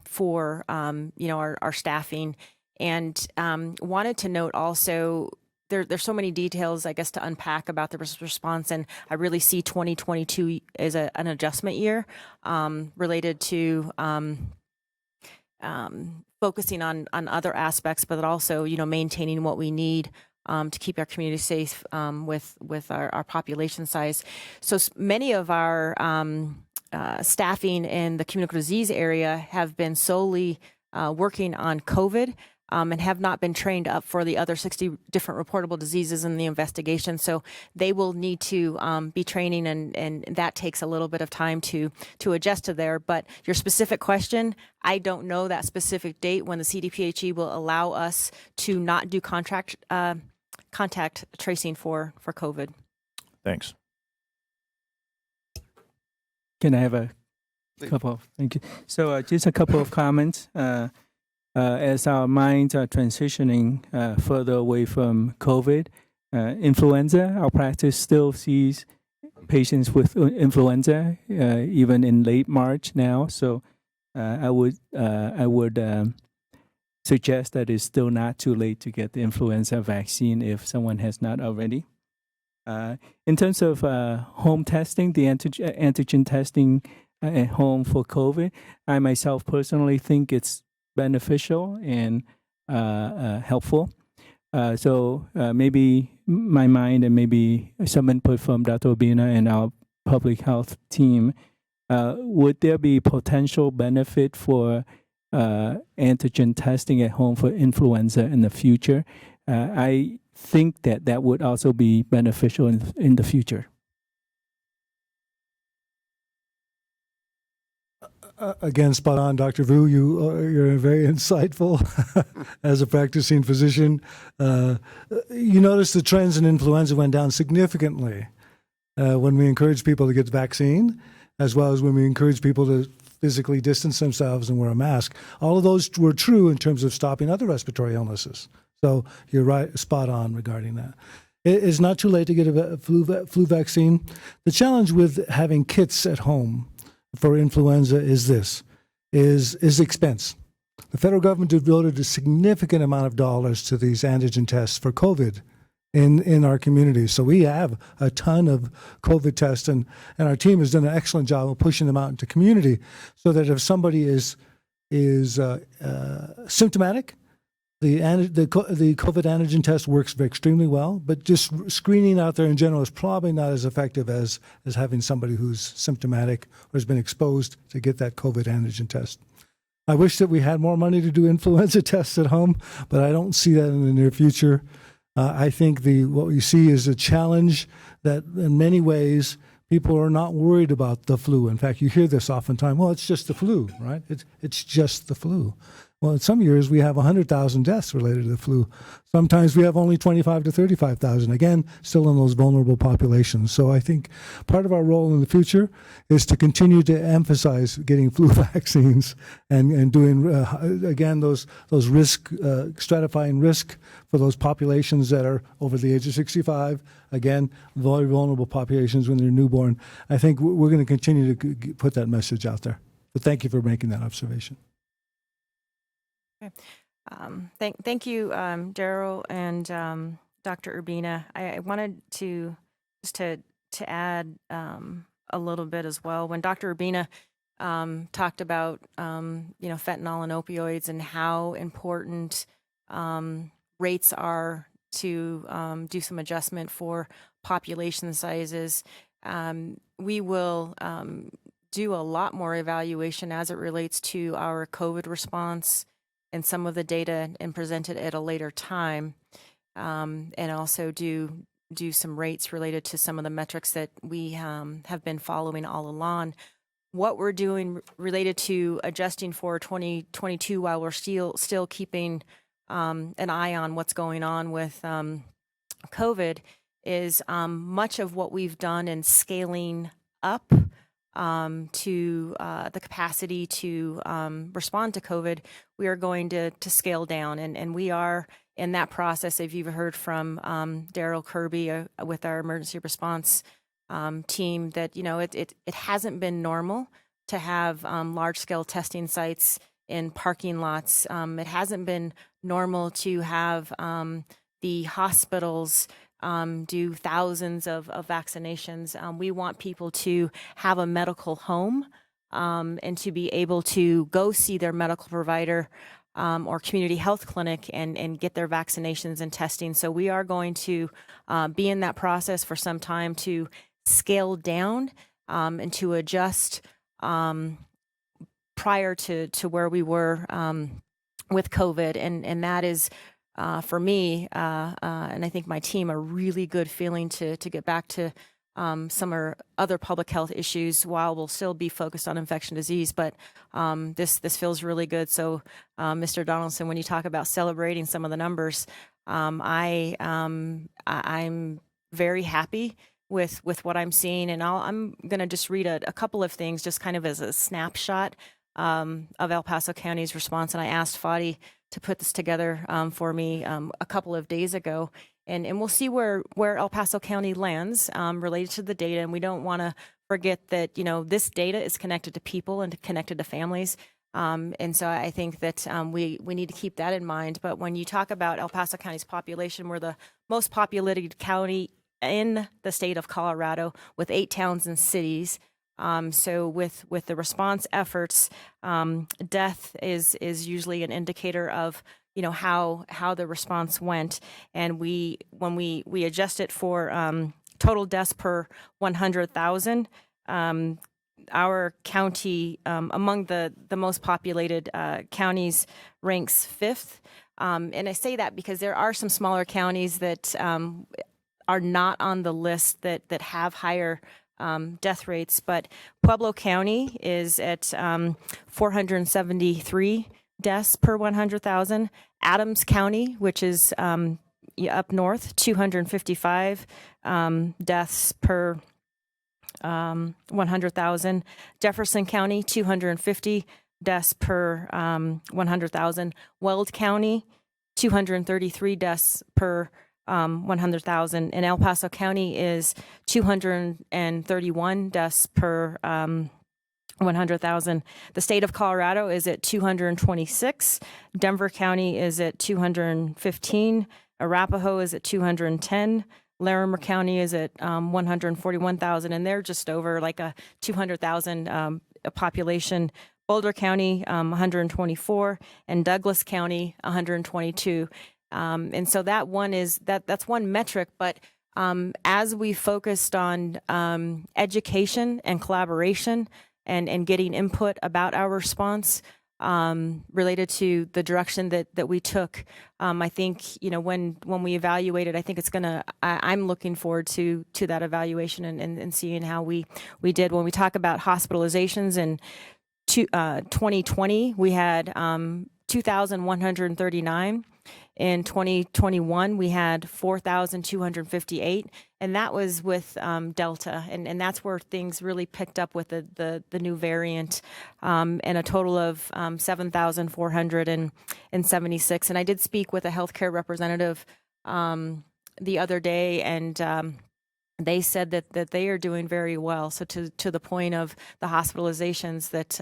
for our staffing. And wanted to note also, there's so many details, I guess, to unpack about the response, and I really see 2022 as an adjustment year related to focusing on other aspects, but also maintaining what we need to keep our community safe with our population size. So many of our staffing in the communicable disease area have been solely working on COVID. And have not been trained up for the other 60 different reportable diseases in the investigation. So they will need to be training, and that takes a little bit of time to adjust to there. But your specific question, I don't know that specific date when the CDPHE will allow us to not do contact tracing for COVID. Thanks. Can I have a couple? Thank you. So just a couple of comments. As our minds are transitioning further away from COVID, influenza, our practice still sees patients with influenza even in late March now. So I would suggest that it's still not too late to get the influenza vaccine if someone has not already. In terms of home testing, the antigen testing at home for COVID, I myself personally think it's beneficial and helpful. So maybe my mind and maybe some input from Dr. Urbina and our public health team, would there be potential benefit for antigen testing at home for influenza in the future? I think that would also be beneficial in the future. Again, spot on, Dr. Vu. You're very insightful as a practicing physician. You notice the trends in influenza went down significantly when we encouraged people to get the vaccine, as well as when we encouraged people to physically distance themselves and wear a mask. All of those were true in terms of stopping other respiratory illnesses. So you're right, spot on regarding that. It's not too late to get a flu vaccine. The challenge with having kits at home for influenza is expense. The federal government devoted a significant amount of dollars to these antigen tests for COVID in our communities. So we have a ton of COVID tests, and our team has done an excellent job of pushing them out into community so that if somebody is symptomatic, the COVID antigen test works extremely well, but just screening out there in general is probably not as effective as having somebody who's symptomatic or has been exposed to get that COVID antigen test. I wish that we had more money to do influenza tests at home, but I don't see that in the near future. I think what we see is a challenge that in many ways people are not worried about the flu. In fact, you hear this oftentimes, well, it's just the flu, right? It's just the flu. Well, in some years we have 100,000 deaths related to the flu. Sometimes we have only 25 to 35,000, again, still in those vulnerable populations. So I think part of our role in the future is to continue to emphasize getting flu vaccines and doing, again, those risk, stratifying risk for those populations that are over the age of 65, again, very vulnerable populations when they're newborn. I think we're going to continue to put that message out there. But thank you for making that observation. Okay. Thank you, Daryl and Dr. Urbina. I wanted to just to add a little bit as well. When Dr. Urbina talked about fentanyl and opioids and how important rates are to do some adjustment for population sizes, we will do a lot more evaluation as it relates to our COVID response and some of the data and present it at a later time, and also do some rates related to some of the metrics that we have been following all along. What we're doing related to adjusting for 2022 while we're still keeping an eye on what's going on with COVID is much of what we've done in scaling up to the capacity to respond to COVID, we are going to scale down. And we are in that process, if you've heard from Daryl Kirby with our emergency response team, that, it hasn't been normal to have large-scale testing sites in parking lots. It hasn't been normal to have the hospitals do thousands of vaccinations. We want people to have a medical home and to be able to go see their medical provider or community health clinic and get their vaccinations and testing. So we are going to be in that process for some time to scale down and to adjust prior to where we were with COVID. And that is, for me, and I think my team, a really good feeling to get back to some or other public health issues while we'll still be focused on infection disease. But this feels really good. So, Mr. Donaldson, when you talk about celebrating some of the numbers, I'm very happy with what I'm seeing, and I'm going to just read a couple of things, just kind of as a snapshot of El Paso County's response. And I asked Fadi to put this together for me a couple of days ago. And we'll see where El Paso County lands related to the data. And we don't want to forget that, this data is connected to people and connected to families. And so I think that we need to keep that in mind. But when you talk about El Paso County's population, we're the most populated county in the state of Colorado with 8 towns and cities. So with the response efforts, death is usually an indicator of how the response went, and when we adjust it for total deaths per 100,000, our county among the most populated counties ranks 5th. And I say that because there are some smaller counties that are not on the list that have higher death rates, but Pueblo County is at 473 deaths per 100,000. Adams County, which is up north, 255 deaths per 100,000. Jefferson County, 250 deaths per 100,000. Weld County, 233 deaths per 100,000, and El Paso County is 231 deaths per 100,000. The state of Colorado is at 226. Denver County is at 215. Arapahoe is at 210. Larimer County is at 141,000, and they're just over like a 200,000 population. Boulder County, 124, and Douglas County, 122. And so that one is that's one metric, but as we focused on education and collaboration and getting input about our response related to the direction that we took, I think, when we evaluated, I think it's I'm looking forward to that evaluation and seeing how we did. When we talk about hospitalizations in 2020, we had 2,139. In 2021, we had 4,258, and that was with Delta, and that's where things really picked up with the new variant, and a total of 7,476. And I did speak with a healthcare representative the other day, and they said that they are doing very well. So to the point of the hospitalizations, that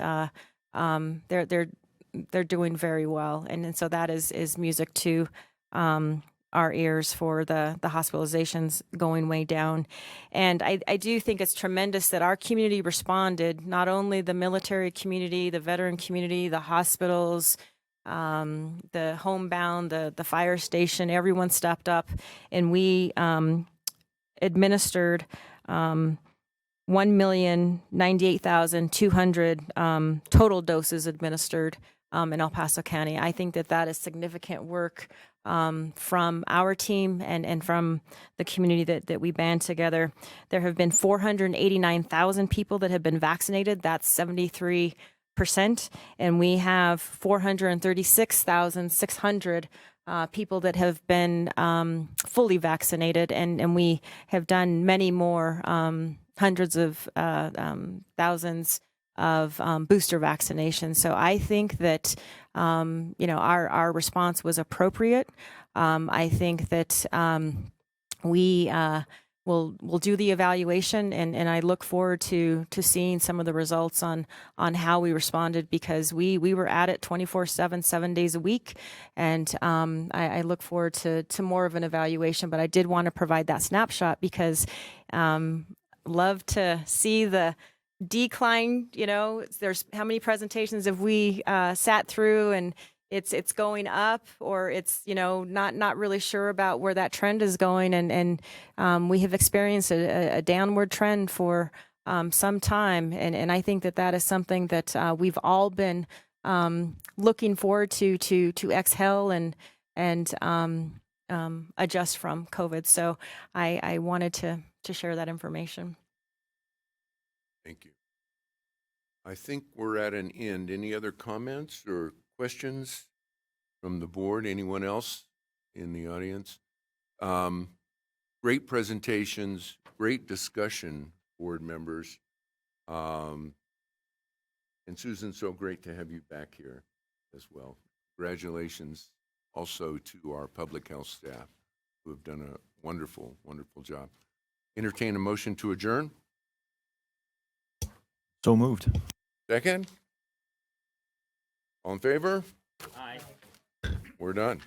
they're doing very well, and so that is music to our ears for the hospitalizations going way down. And I do think it's tremendous that our community responded, not only the military community, the veteran community, the hospitals, the homebound, the fire station, everyone stepped up, and we administered 1,098,200 total doses administered in El Paso County. I think that is significant work from our team and from the community that we band together. There have been 489,000 people that have been vaccinated. That's 73%. And we have 436,600 people that have been fully vaccinated. And we have done many more, hundreds of thousands of booster vaccinations. So I think that our response was appropriate. I think that we will do the evaluation, and I look forward to seeing some of the results on how we responded, because we were at it 24/7, 7 days a week, and I look forward to more of an evaluation. But I did want to provide that snapshot because love to see the decline. There's how many presentations have we sat through, and it's going up, or it's not really sure about where that trend is going, and we have experienced a downward trend for some time, and I think that is something that we've all been looking forward to exhale and adjust from COVID. So I wanted to share that information. Thank you. I think we're at an end. Any other comments or questions from the board? Anyone else in the audience? Great presentations, great discussion, board members. And Susan, so great to have you back here as well. Congratulations also to our public health staff who have done a wonderful, wonderful job. Entertain a motion to adjourn. So moved. Second? All in favor? Aye. We're done.